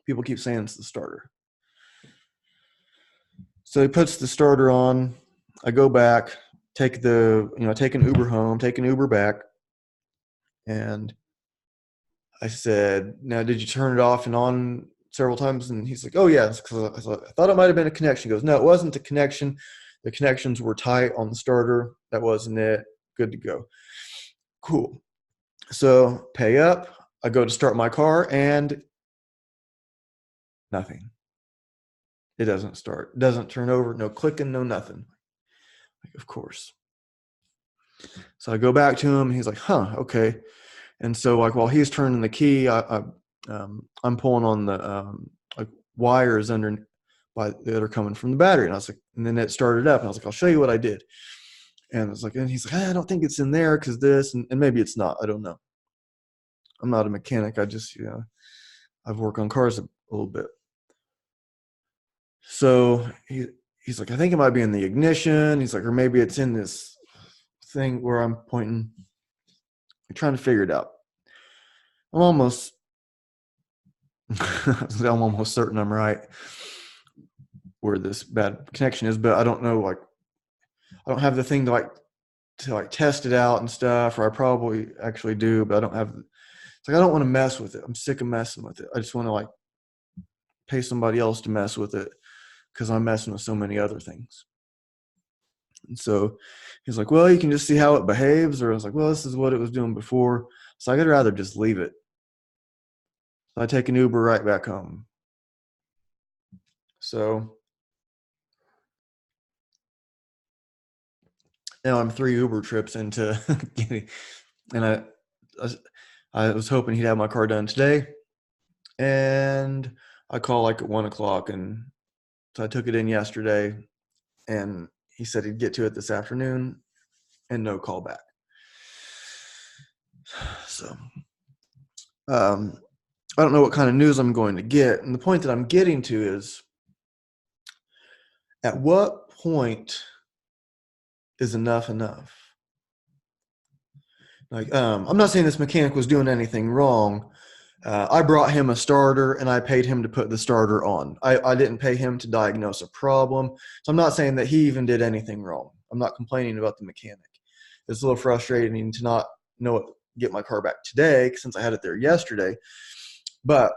Speaker 1: people keep saying it's the starter. So he puts the starter on. I go back, take an Uber home, take an Uber back. And I said, now, did you turn it off and on several times? And he's like, oh, yeah. Because I thought it might have been a connection. He goes, no, it wasn't a connection. The connections were tight on the starter. That wasn't it. Good to go. Cool. So pay up. I go to start my car, and nothing. It doesn't start. It doesn't turn over. No clicking, no nothing. Like, of course. So I go back to him. And he's like, huh, okay. And so like while he's turning the key, I'm pulling on the like wires that are coming from the battery. And I was like, and then it started up. And I was like, I'll show you what I did. And he's like, I don't think it's in there because this, and maybe it's not. I don't know. I'm not a mechanic. I just, I've worked on cars a little bit. So he's like, I think it might be in the ignition. He's like, or maybe it's in this thing where I'm pointing. I'm trying to figure it out. I'm almost certain I'm right where this bad connection is, but I don't know. Like, I don't have the thing to test it out and stuff, or I probably actually do, but I don't have. It's like I don't want to mess with it. I'm sick of messing with it. I just want to pay somebody else to mess with it, because I'm messing with so many other things. And so he's like, well, you can just see how it behaves. Or I was like, well, this is what it was doing before. So I'd rather just leave it. So I take an Uber right back home. So now I'm 3 Uber trips into getting, and I was hoping he'd have my car done today. And I call at 1:00, and so I took it in yesterday, and he said he'd get to it this afternoon, and no call back. So I don't know what kind of news I'm going to get. And the point that I'm getting to is, at what point is enough? Like, I'm not saying this mechanic was doing anything wrong, I brought him a starter and I paid him to put the starter on. I didn't pay him to diagnose a problem. So I'm not saying that he even did anything wrong. I'm not complaining about the mechanic. It's a little frustrating to not know what, get my car back today since I had it there yesterday. But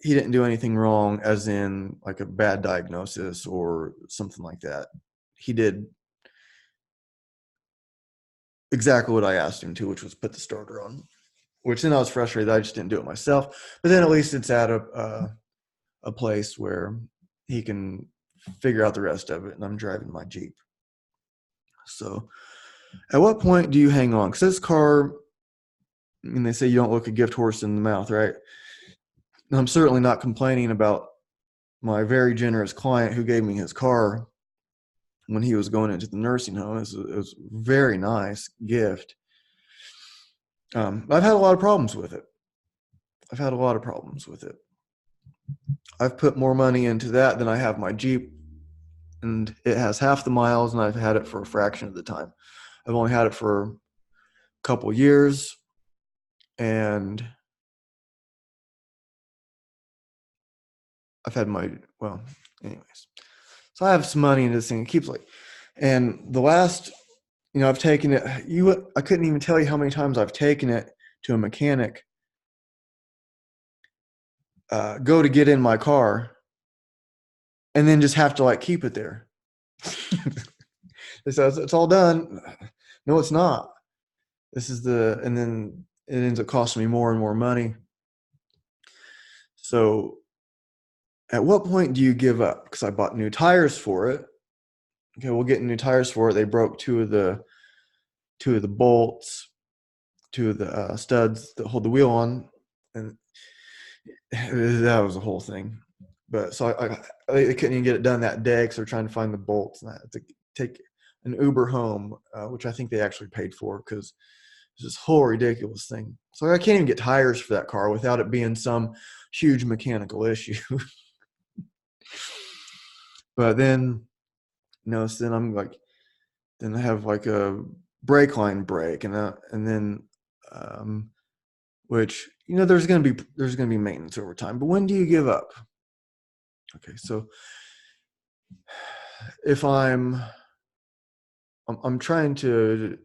Speaker 1: he didn't do anything wrong, as in like a bad diagnosis or something like that. He did exactly what I asked him to, which was put the starter on. Which then I was frustrated that I just didn't do it myself. But then at least it's at a place where he can figure out the rest of it, and I'm driving my Jeep. So, at what point do you hang on? Because this car, and they say you don't look a gift horse in the mouth, right? And I'm certainly not complaining about my very generous client who gave me his car when he was going into the nursing home. It was a very nice gift. I've had a lot of problems with it. I've put more money into that than I have my Jeep, and it has half the miles, and I've had it for a fraction of the time. I've only had it for a couple years, and I've had anyways. So I have some money in this thing. It keeps like, and the last, I've taken it. I couldn't even tell you how many times I've taken it to a mechanic, go to get in my car, and then just have to like keep it there. They say it's all done. No, it's not. And then it ends up costing me more and more money. So at what point do you give up? Because I bought new tires for it. Okay, we'll get new tires for it. They broke two of the bolts, two of the studs that hold the wheel on, and that was a whole thing. But so I couldn't even get it done that day because they're trying to find the bolts, and I had to take an Uber home, which I think they actually paid for because it's this whole ridiculous thing. So I can't even get tires for that car without it being some huge mechanical issue. But then, so then I'm like, then I have like a brake line break, and then, which there's gonna be maintenance over time. But when do you give up? Okay, so if I'm trying to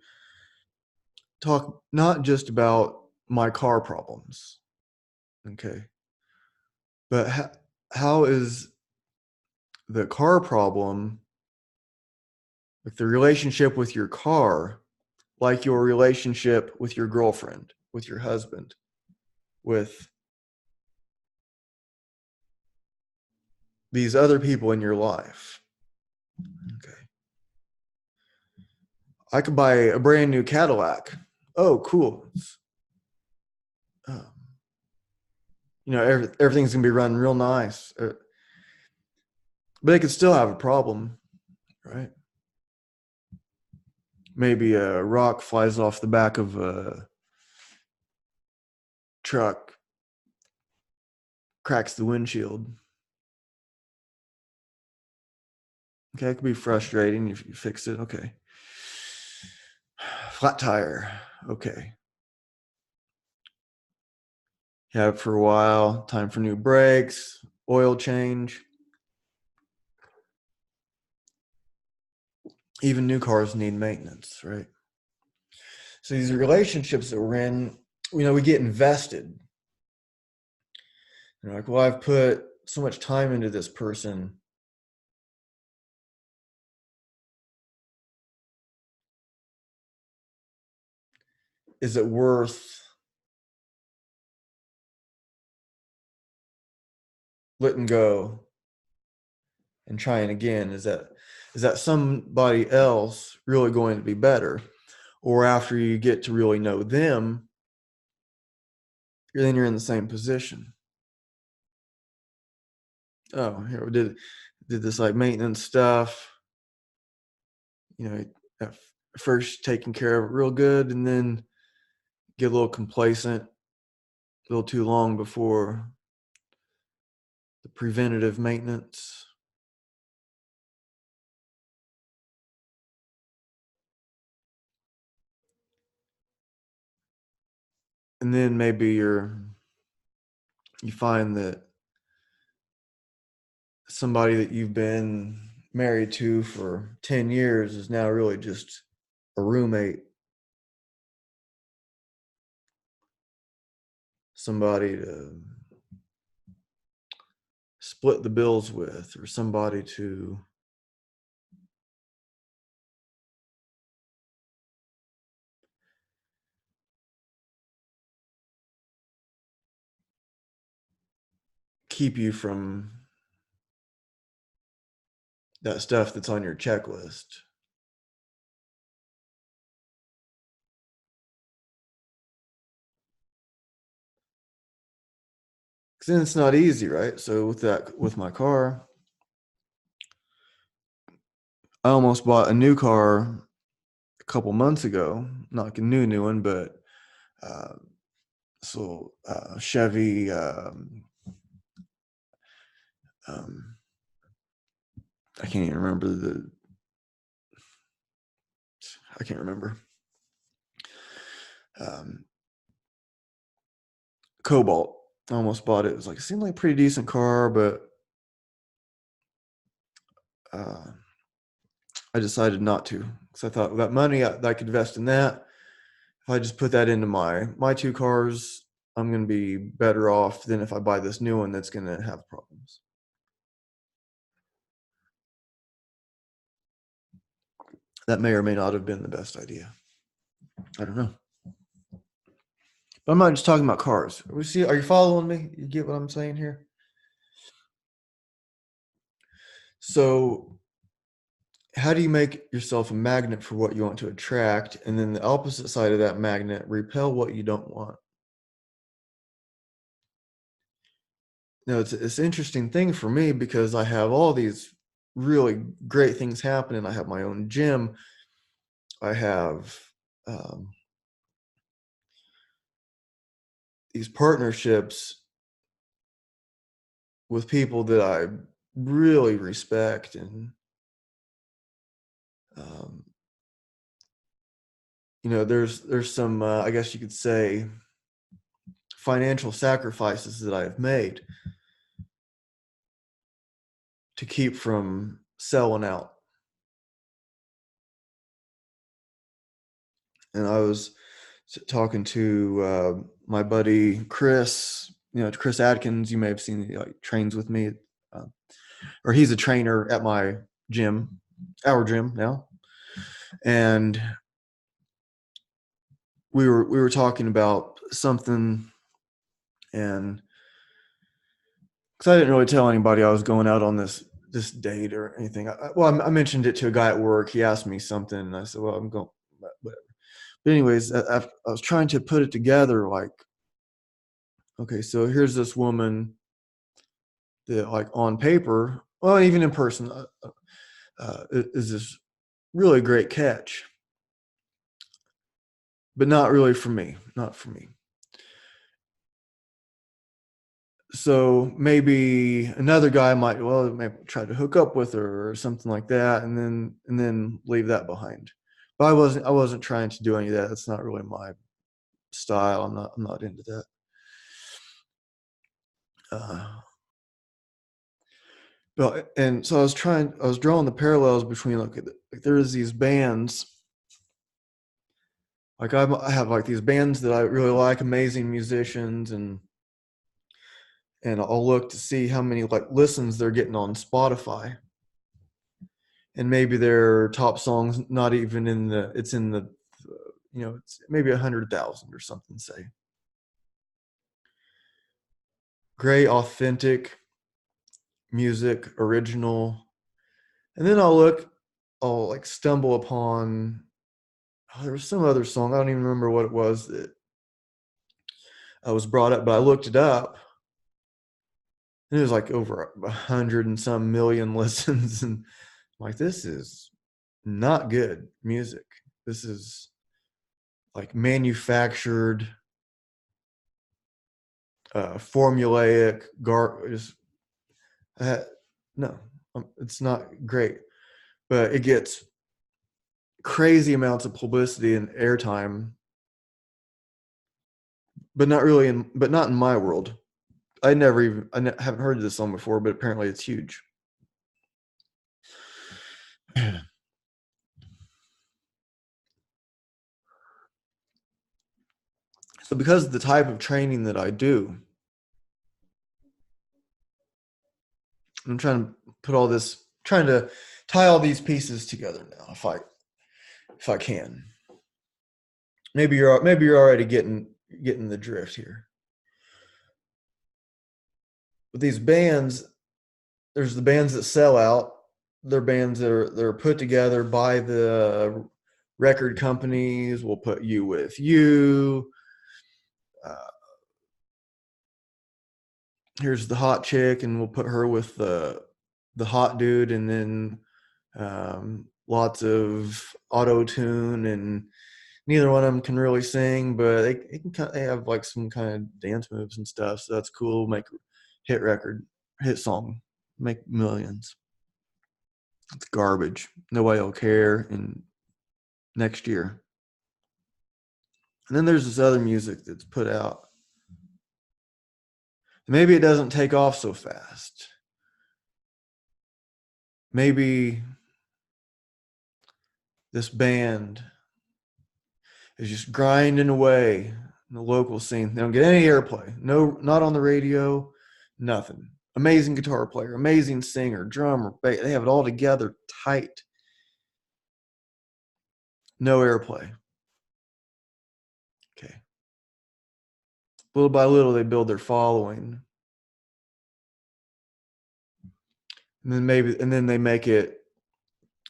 Speaker 1: talk not just about my car problems, okay, but how is the car problem, like the relationship with your car, like your relationship with your girlfriend, with your husband, with these other people in your life? Okay. I could buy a brand new Cadillac. Oh, cool. Um, everything's gonna be running real nice, but it could still have a problem, right? Maybe a rock flies off the back of a truck, cracks the windshield. Okay, it could be frustrating if you fix it. Okay. Flat tire. Okay. You have it for a while. Time for new brakes, oil change. Even new cars need maintenance, right? So these relationships that we're in, we get invested. You're like, well, I've put so much time into this person. Is it worth letting go and trying again? Is that somebody else really going to be better? Or after you get to really know them, then you're in the same position. Oh, here we did this like maintenance stuff, at first taking care of it real good, and then get a little complacent, a little too long before the preventative maintenance. and then maybe you find that somebody that you've been married to for 10 years is now really just a roommate, somebody to split the bills with, or somebody to keep you from that stuff that's on your checklist. Because then it's not easy, right? So with my car, I almost bought a new car a couple months ago. Not like a new one, but uh, Chevy. Um, I can't even remember I can't remember. Um, Cobalt. I almost bought it. It was like, it seemed like a pretty decent car, but uh, I decided not to, because I thought that money that I could invest in that, if I just put that into my two cars, I'm going to be better off than if I buy this new one that's going to have problems. That may or may not have been the best idea. I don't know. But I'm not just talking about cars. Are you following me? You get what I'm saying here? So how do you make yourself a magnet for what you want to attract, and then the opposite side of that magnet, repel what you don't want? Now, it's an interesting thing for me because I have all these really great things happening. I have my own gym. I have um, these partnerships with people that I really respect, and um, there's some I guess you could say financial sacrifices that I've made to keep from selling out. And I was talking to my buddy Chris, Chris Adkins. You may have seen, like, trains with me, uh, or he's a trainer at my gym, our gym now. And we were talking about something, and because I didn't really tell anybody I was going out on this date or anything. I mentioned it to a guy at work. He asked me something, and I said, "Well, I'm going." Whatever. But anyways, I was trying to put it together, like, okay, so here's this woman that, like, on paper, well, even in person, is this really great catch, but not really for me, not for me. So maybe another guy might, well, maybe try to hook up with her or something like that, and then leave that behind. But I wasn't trying to do any of that. That's not really my style. I'm not into that. Uh, Well, and so I was drawing the parallels between, like there's these bands, like I have like these bands that I really like, amazing musicians, and I'll look to see how many, like, listens they're getting on Spotify, and maybe their top songs not even it's in the, it's maybe 100,000 or something. Say, great, authentic music, original, and then I'll like stumble upon, there was some other song, I don't even remember what it was that I was brought up, but I looked it up, and it was like over 100 and some million listens, and I'm like, this is not good music. This is like manufactured, formulaic garbage. No, it's not great, but it gets crazy amounts of publicity and airtime but not in my world. Haven't heard of this song before, but apparently it's huge. So because of the type of training that I do, I'm trying to tie all these pieces together now, if I can. Maybe you're already getting the drift here. With these bands, there's the bands that sell out. They're bands that are put together by the record companies. We'll put you with you. Here's the hot chick, and we'll put her with the hot dude, and then lots of auto tune, and neither one of them can really sing, but they have like some kind of dance moves and stuff. So that's cool. Make hit song, make millions. It's garbage. Nobody will care in next year. And then there's this other music that's put out. Maybe it doesn't take off so fast. Maybe this band is just grinding away in the local scene. They don't get any airplay. No, not on the radio, nothing. Amazing guitar player, amazing singer, drummer, bass. They have it all together tight. No airplay. Okay. Little by little, they build their following. And then they make it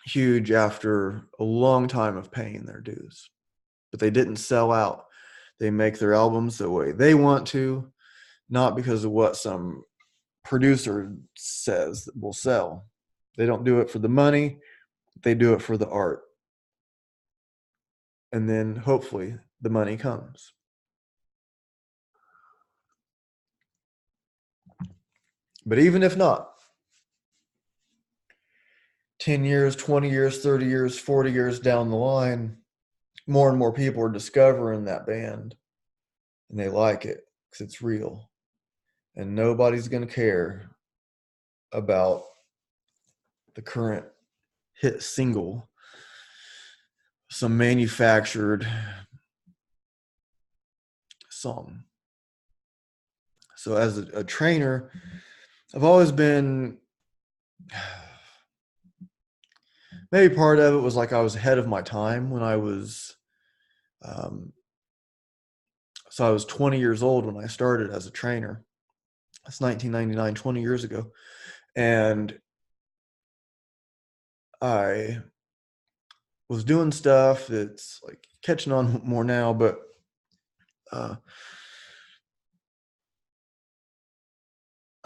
Speaker 1: huge after a long time of paying their dues. But they didn't sell out. They make their albums the way they want to, not because of what some producer says that will sell. They don't do it for the money. They do it for the art. And then hopefully the money comes. But even if not, 10 years, 20 years, 30 years, 40 years down the line, more and more people are discovering that band, and they like it because it's real. And nobody's going to care about the current hit single, some manufactured song. So as a trainer, I've always been, maybe part of it was like I was ahead of my time when I was, so I was 20 years old when I started as a trainer. That's 1999, 20 years ago. And I was doing stuff that's like catching on more now, but I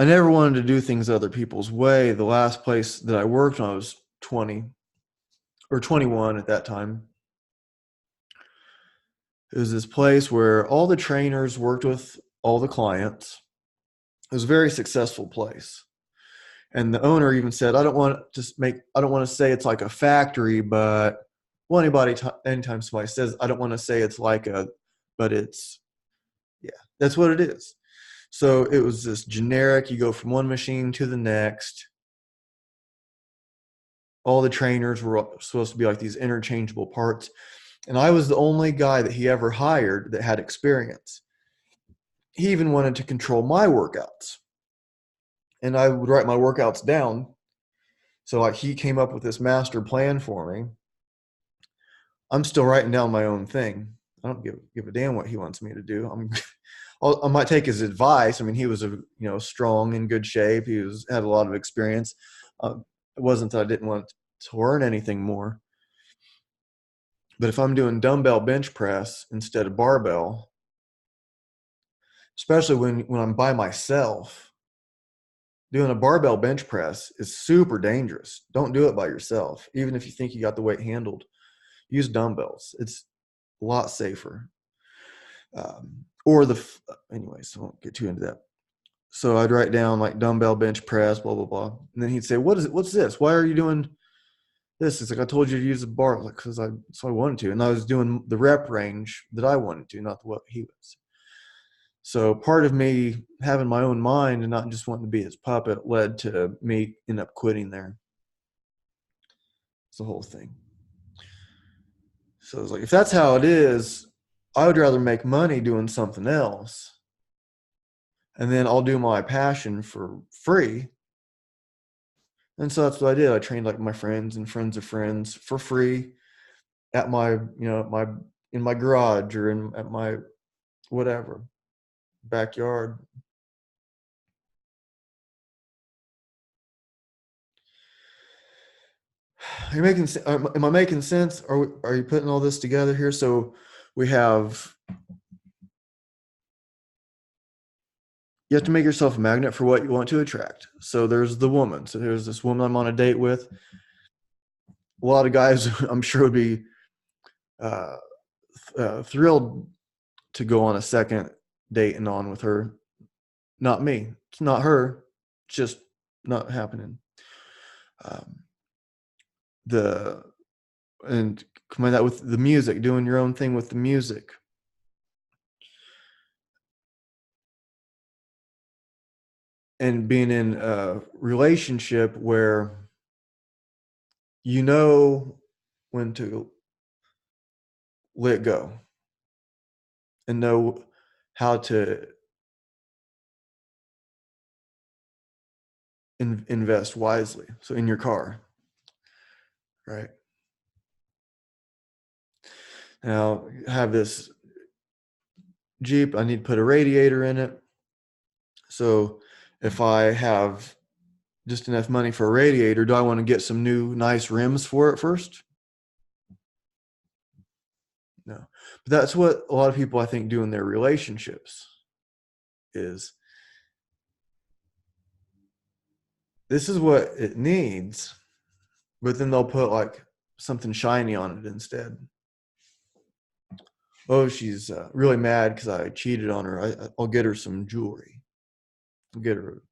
Speaker 1: never wanted to do things other people's way. The last place that I worked when I was 20 or 21 at that time, it was this place where all the trainers worked with all the clients. It was a very successful place. And the owner even said, I don't want to say it's like a factory, but well, anytime somebody says, I don't want to say it's like but it's, yeah, that's what it is. So it was this generic, you go from one machine to the next. All the trainers were supposed to be like these interchangeable parts. And I was the only guy that he ever hired that had experience. He even wanted to control my workouts. And I would write my workouts down. So like he came up with this master plan for me. I'm still writing down my own thing. I don't give a damn what he wants me to do. I might take his advice. I mean, he was strong, in good shape. He had a lot of experience. It wasn't that I didn't want to learn anything more. But if I'm doing dumbbell bench press instead of barbell, especially when I'm by myself, doing a barbell bench press is super dangerous. Don't do it by yourself. Even if you think you got the weight handled, use dumbbells. It's a lot safer. Anyways, I won't get too into that. So I'd write down like dumbbell bench press, blah, blah, blah. And then he'd say, what's this? Why are you doing this? It's like, I told you to use the bar, like, so I wanted to. And I was doing the rep range that I wanted to, not what he was. So part of me having my own mind and not just wanting to be his puppet led to me end up quitting there. It's the whole thing. So it's like, if that's how it is, I would rather make money doing something else. And then I'll do my passion for free. And so that's what I did. I trained like my friends and friends of friends for free at my, in my garage or at my whatever backyard. Are you making? Am I making sense? Are you putting all this together here? So we have. You have to make yourself a magnet for what you want to attract. So there's the woman. So there's this woman I'm on a date with. A lot of guys, I'm sure, would be uh, thrilled to go on a second date and on with her. Not me. It's not her. It's just not happening. Um, the and combine that with the music, doing your own thing with the music. And being in a relationship where you know when to let go and know how to invest wisely. So in your car, right? Now I have this Jeep. I need to put a radiator in it. So if I have just enough money for a radiator, do I want to get some new nice rims for it first? No. But that's what a lot of people I think do in their relationships is this is what it needs, but then they'll put like something shiny on it instead. Oh, she's really mad because I cheated on her. I'll get her some jewelry. I'll get her.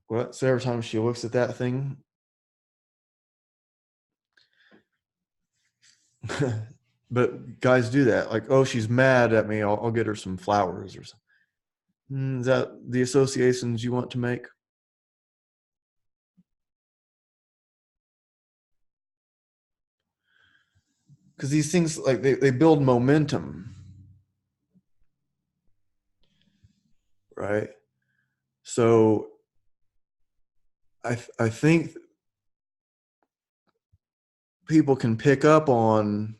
Speaker 1: What? So every time she looks at that thing, but guys do that. Like, oh, she's mad at me. I'll get her some flowers or something. Is that the associations you want to make? Because these things, like, they build momentum, right? So I think people can pick up on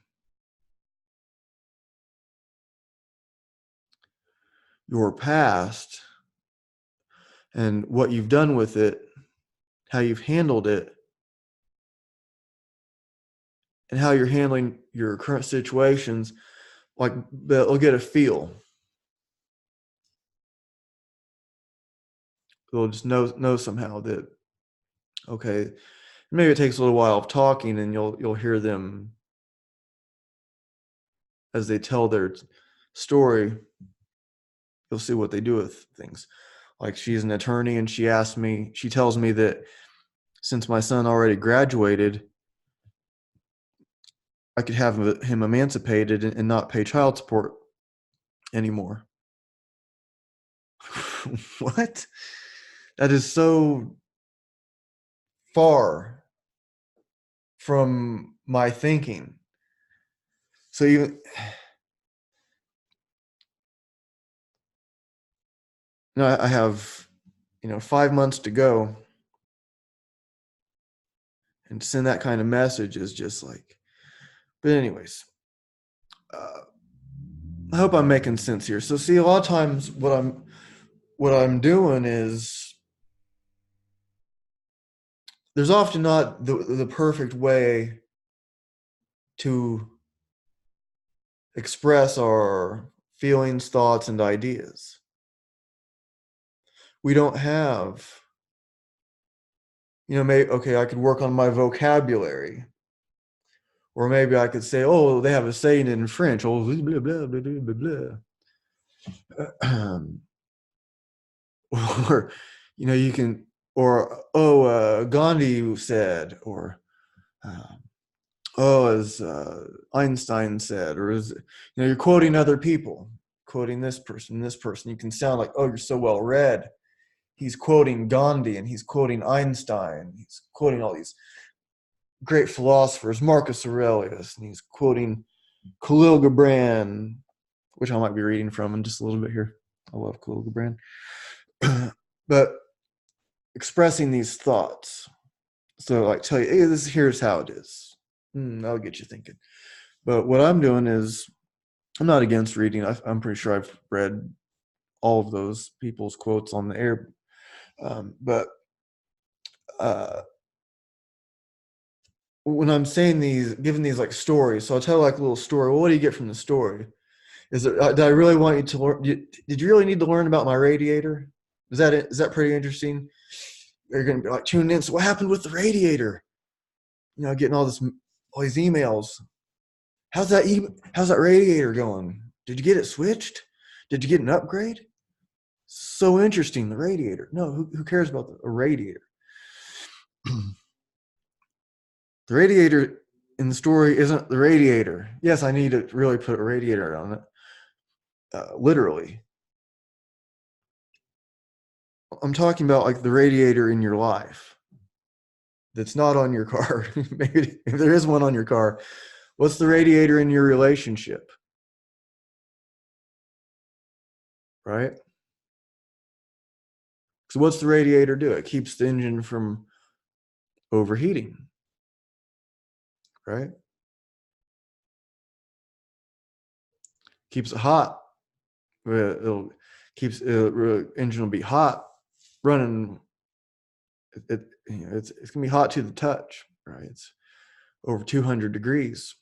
Speaker 1: your past and what you've done with it, how you've handled it, and how you're handling your current situations. Like, they'll get a feel. They'll just know somehow that, okay, maybe it takes a little while of talking, and you'll hear them as they tell their story. You'll see what they do with things. Like, she's an attorney, and she tells me that since my son already graduated, I could have him emancipated and not pay child support anymore. What? That is so far from my thinking. So even I have 5 months to go, and to send that kind of message is just like. But anyways, uh, I hope I'm making sense here. So see, a lot of times what I'm doing is there's often not the perfect way to express our feelings, thoughts, and ideas. We don't have, maybe, okay, I could work on my vocabulary. Or maybe I could say, oh, they have a saying in French, oh, blah, blah, blah, blah, blah, blah. Or, you can, or, oh, Gandhi said, or, oh, as Einstein said, or as you're quoting other people, quoting this person, this person. You can sound like, oh, you're so well read. He's quoting Gandhi and he's quoting Einstein. He's quoting all these great philosophers, Marcus Aurelius, and he's quoting Kahlil Gibran, which I might be reading from in just a little bit here. I love Kahlil Gibran. But expressing these thoughts. So like tell you, hey, here's how it is. That'll get you thinking. But what I'm doing is I'm not against reading. I'm pretty sure I've read all of those people's quotes on the air. But uh, when I'm saying these, giving these like stories, so I'll tell like a little story. Well, what do you get from the story? Is it? Did I really want you to learn? Did you really need to learn about my radiator? Is that it? Is that pretty interesting? You're going to be like tuning in. So what happened with the radiator? Getting all these emails. How's that radiator going? Did you get it switched? Did you get an upgrade? So interesting, the radiator. No, who cares about a radiator? The radiator in the story isn't the radiator. Yes, I need to really put a radiator on it. Literally. I'm talking about like the radiator in your life that's not on your car. Maybe if there is one on your car, what's the radiator in your relationship? Right? So what's the radiator do? It keeps the engine from overheating, right? Keeps it hot. Engine will be hot running. It's gonna be hot to the touch, right? It's over 200 degrees.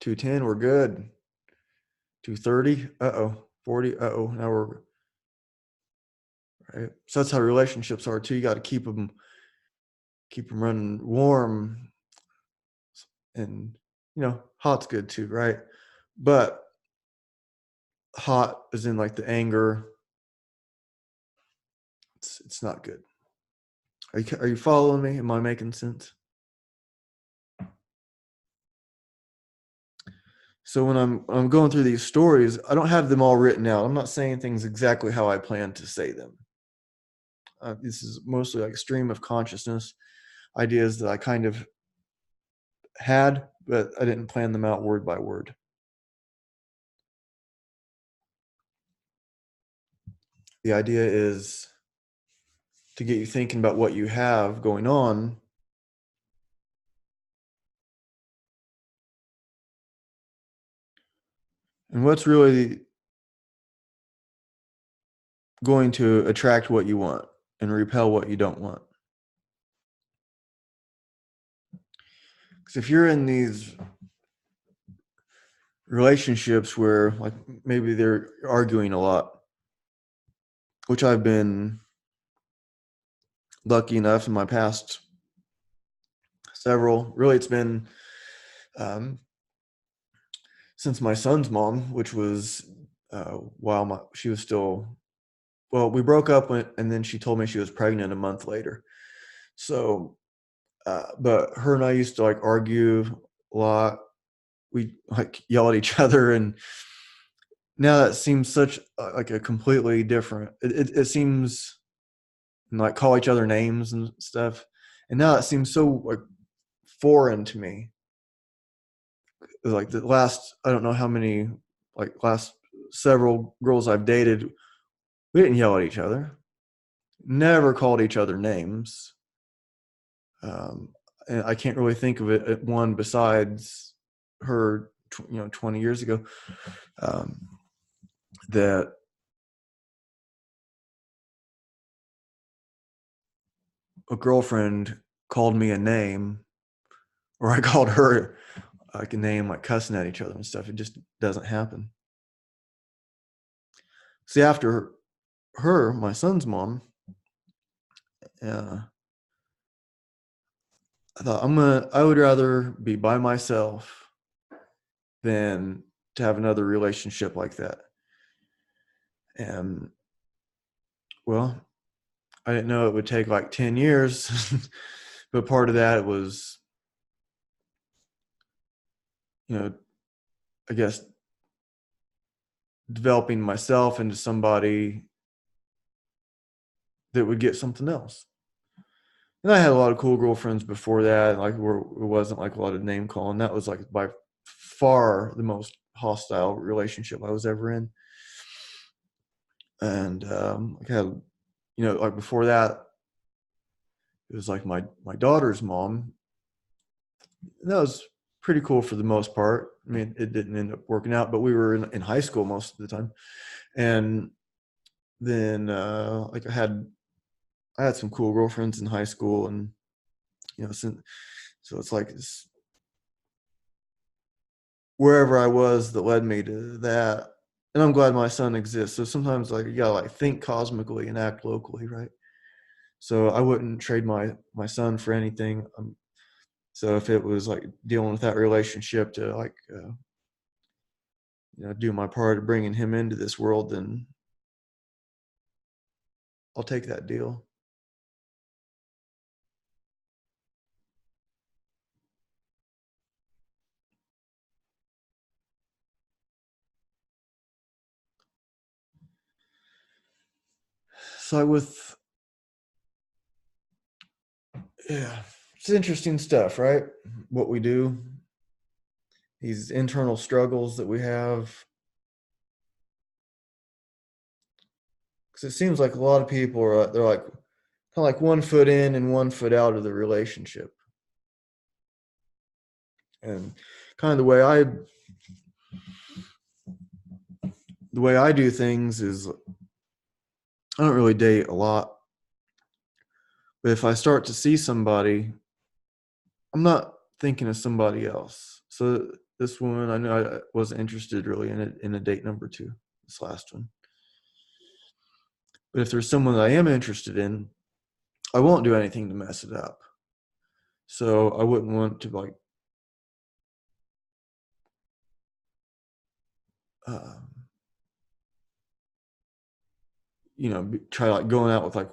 Speaker 1: 210, we're good. 230, 40, now we're right. So that's how relationships are too. You got to keep them running warm, and hot's good too, right? But hot is in like the anger. It's not good. Are you following me? Am I making sense? So when I'm going through these stories, I don't have them all written out. I'm not saying things exactly how I plan to say them. This is mostly like stream of consciousness ideas that I kind of had, but I didn't plan them out word by word. The idea is to get you thinking about what you have going on, and what's really going to attract what you want and repel what you don't want. Because if you're in these relationships where like maybe they're arguing a lot, which I've been lucky enough in my past several, really it's been since my son's mom, which was while she was still, well, we broke up and then she told me she was pregnant a month later. So, but her and I used to like argue a lot. We like yell at each other, and now that seems such like a completely different. It seems like call each other names and stuff, and now it seems so like foreign to me. Like the last, I don't know how many, like last several girls I've dated, we didn't yell at each other, never called each other names. And I can't really think of it at one besides her, 20 years ago, that a girlfriend called me a name, or I called her like a name, like cussing at each other and stuff. It just doesn't happen. See, after her, my son's mom, I thought I would rather be by myself than to have another relationship like that. And well, I didn't know it would take like 10 years, but part of that was, you know, I guess developing myself into somebody that would get something else. And I had a lot of cool girlfriends before that. Like, it wasn't like a lot of name calling. That was like by far the most hostile relationship I was ever in. And I had, like before that, it was like my daughter's mom. And that was pretty cool for the most part. I mean, it didn't end up working out, but we were in high school most of the time. And then like I had some cool girlfriends in high school, and so it's like this, wherever I was that led me to that. And I'm glad my son exists. So sometimes like you gotta like think cosmically and act locally, right? So I wouldn't trade my son for anything. So if it was like dealing with that relationship to like do my part of bringing him into this world, then I'll take that deal. So with yeah, it's interesting stuff, right? What we do, these internal struggles that we have, because it seems like a lot of people are they're like kind of like 1 foot in and 1 foot out of the relationship. And kind of the way I do things is I don't really date a lot, but if I start to see somebody, I'm not thinking of somebody else. So this woman, I know I wasn't interested really in a date number 2, this last one. But if there's someone that I am interested in, I won't do anything to mess it up. So I wouldn't want to like um, try like going out with like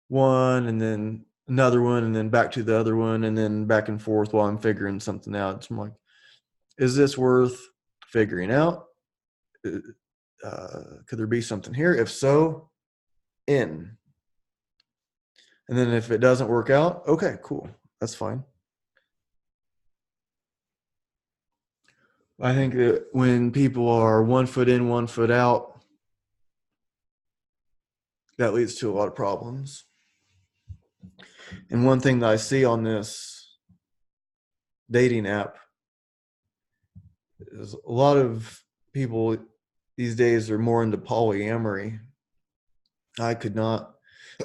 Speaker 1: one and then another one and then back to the other one and then back and forth while I'm figuring something out. So I'm like, is this worth figuring out? Could there be something here? If so, in. And then if it doesn't work out, okay, cool. That's fine. I think that when people are 1 foot in, 1 foot out, that leads to a lot of problems. And one thing that I see on this dating app is a lot of people these days are more into polyamory. I could not,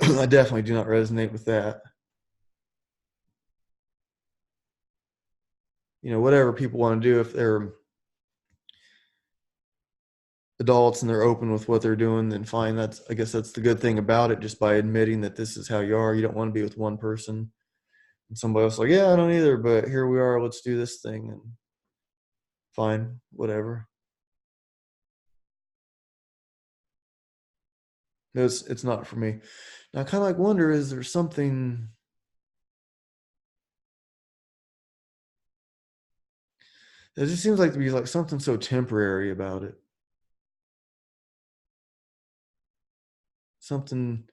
Speaker 1: I definitely do not resonate with that. Whatever people want to do, if they're adults and they're open with what they're doing, then fine. I guess that's the good thing about it, just by admitting that this is how you are. You don't want to be with one person and somebody else like, yeah, I don't either, but here we are, let's do this thing, and fine, whatever. It's not for me. Now I kind of like wonder, is there something, it just seems like to be like something so temporary about it. Something,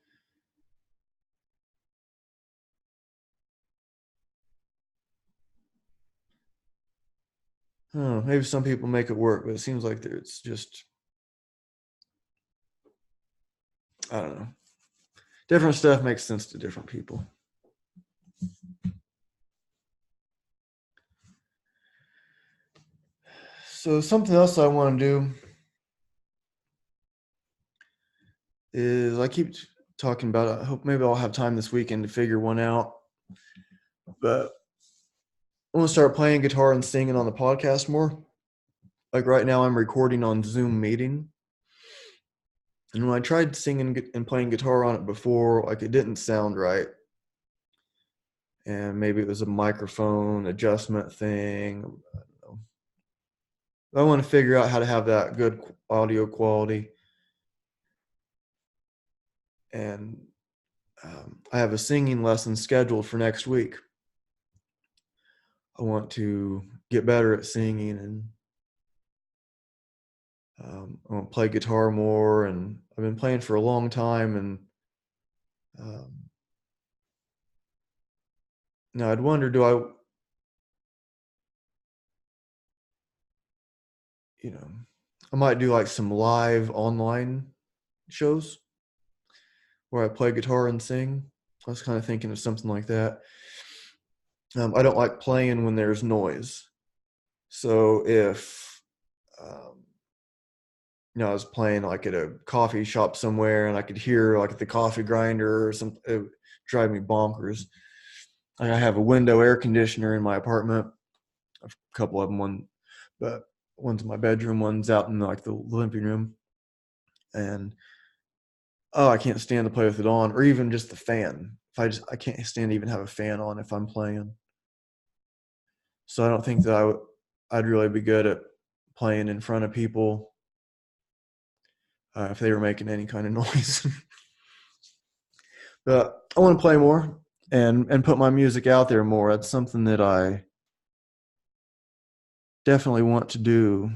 Speaker 1: I don't know, maybe some people make it work, but it seems like it's just, I don't know. Different stuff makes sense to different people. So something else I want to do is I keep talking about it. I hope maybe I'll have time this weekend to figure one out. But I want to start playing guitar and singing on the podcast more. Like right now, I'm recording on Zoom meeting. And when I tried singing and playing guitar on it before, like it didn't sound right. And maybe it was a microphone adjustment thing. I don't know. I want to figure out how to have that good audio quality. And I have a singing lesson scheduled for next week. I want to get better at singing, and I want to play guitar more. And I've been playing for a long time, and um, now I'd wonder, you know, I might do like some live online shows where I play guitar and sing. I was kind of thinking of something like that. I don't like playing when there's noise. So if um, I was playing like at a coffee shop somewhere and I could hear like the coffee grinder or something, it would drive me bonkers. Like I have a window air conditioner in my apartment, a couple of them, but one's in my bedroom, one's out in like the living room, and I can't stand to play with it on, or even just the fan. If I can't stand to even have a fan on if I'm playing. So I don't think that I'd really be good at playing in front of people if they were making any kind of noise. But I want to play more and put my music out there more. That's something that I definitely want to do.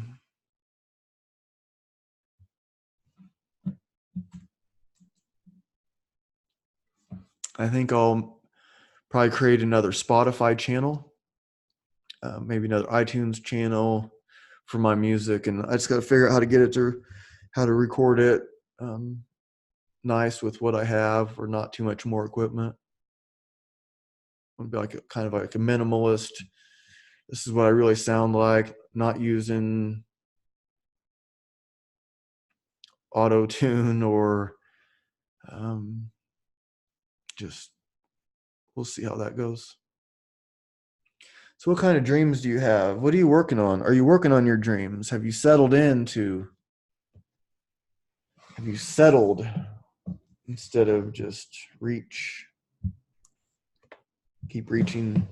Speaker 1: I think I'll probably create another Spotify channel, maybe another iTunes channel for my music, and I just got to figure out how to record it nice with what I have, or not too much more equipment. I want to be like kind of like a minimalist. This is what I really sound like, not using auto tune or um, just we'll see how that goes. So what kind of dreams do you have? What are you working on? Are you working on your dreams? Have you settled instead of just keep reaching?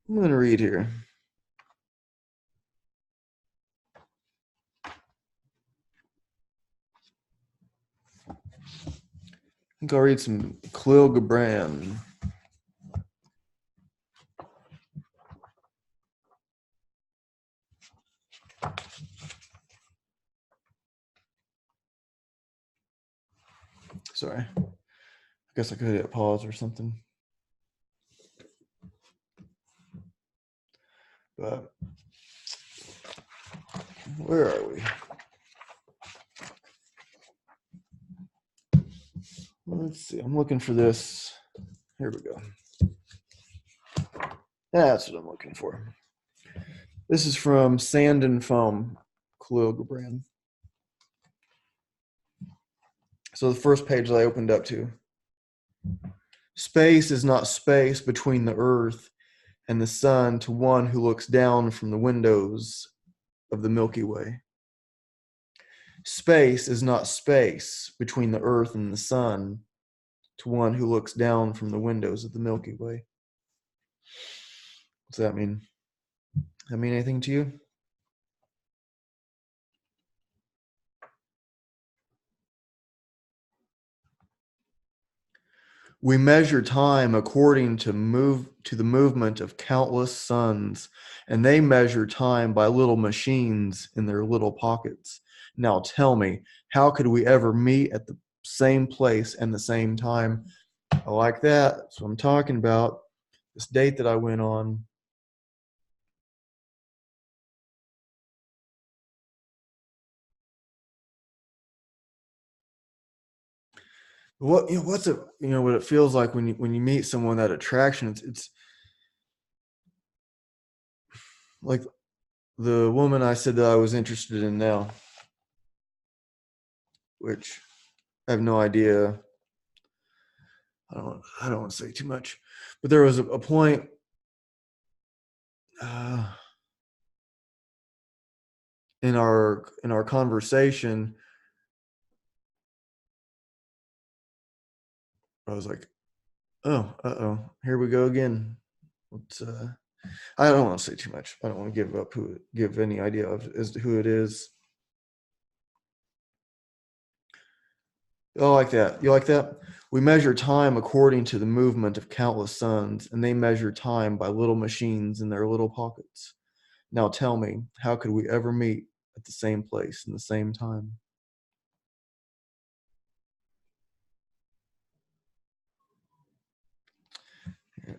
Speaker 1: I'm going to read here. I think I'll read some Kahlil Gibran. Sorry. I guess I could hit pause or something. But where are we? Let's see. I'm looking for this. Here we go. That's what I'm looking for. This is from Sand and Foam, Kahlil Gibran. So the first page that I opened up to. Space is not space between the earth and the sun to one who looks down from the windows of the Milky Way. Space is not space between the earth and the sun to one who looks down from the windows of the Milky Way. What's that mean? Does that mean anything to you? We measure time according to the movement of countless suns, and they measure time by little machines in their little pockets. Now tell me, how could we ever meet at the same place and the same time? I like that. That's what I'm talking about. This date that I went on. What's it? What it feels like when you meet someone, that attraction. It's like the woman I said that I was interested in now, which I have no idea. I don't want to say too much, but there was a point uh, in our conversation. I was like, oh, here we go again. Let's I don't want to say too much. I don't want to give any idea of as to who it is. Oh, like that. You like that? We measure time according to the movement of countless suns, and they measure time by little machines in their little pockets. Now tell me, how could we ever meet at the same place in the same time?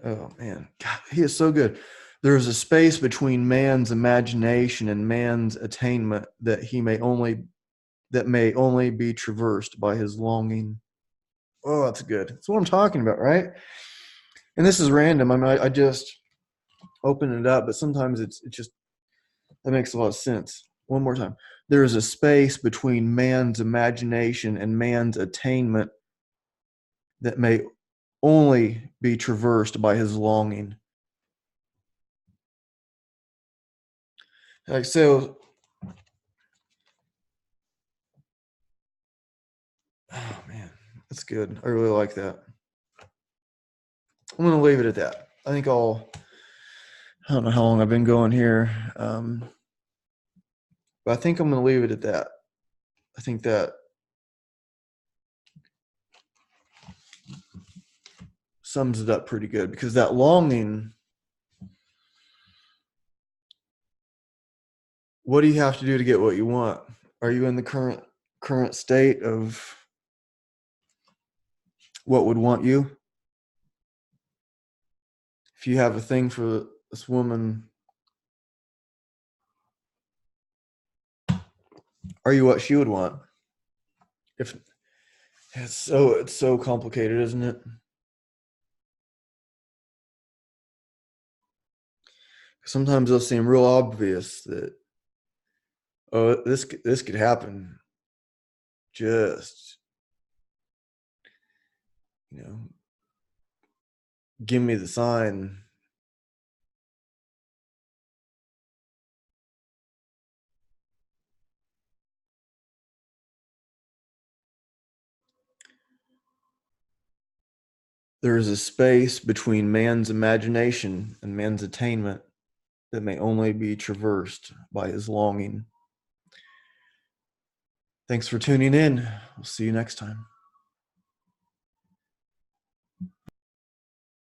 Speaker 1: Oh man, God, he is so good. There is a space between man's imagination and man's attainment that may only be traversed by his longing. Oh, that's good. That's what I'm talking about, right? And this is random. I mean, I just open it up, but sometimes it just that makes a lot of sense. One more time. There is a space between man's imagination and man's attainment that may only be traversed by his longing. Like so, oh man, that's good. I really like that. I'm gonna leave it at that. I don't know how long I've been going here, but I think I'm gonna leave it at that. I think that sums it up pretty good because that longing, what do you have to do to get what you want? Are you in the current state of what would want you? If you have a thing for this woman, are you what she would want? If it's so complicated, isn't it? Sometimes it'll seem real obvious that oh this could happen. Just you know, give me the sign. There is a space between man's imagination and man's attainment that may only be traversed by his longing. Thanks for tuning in. We'll see you next time.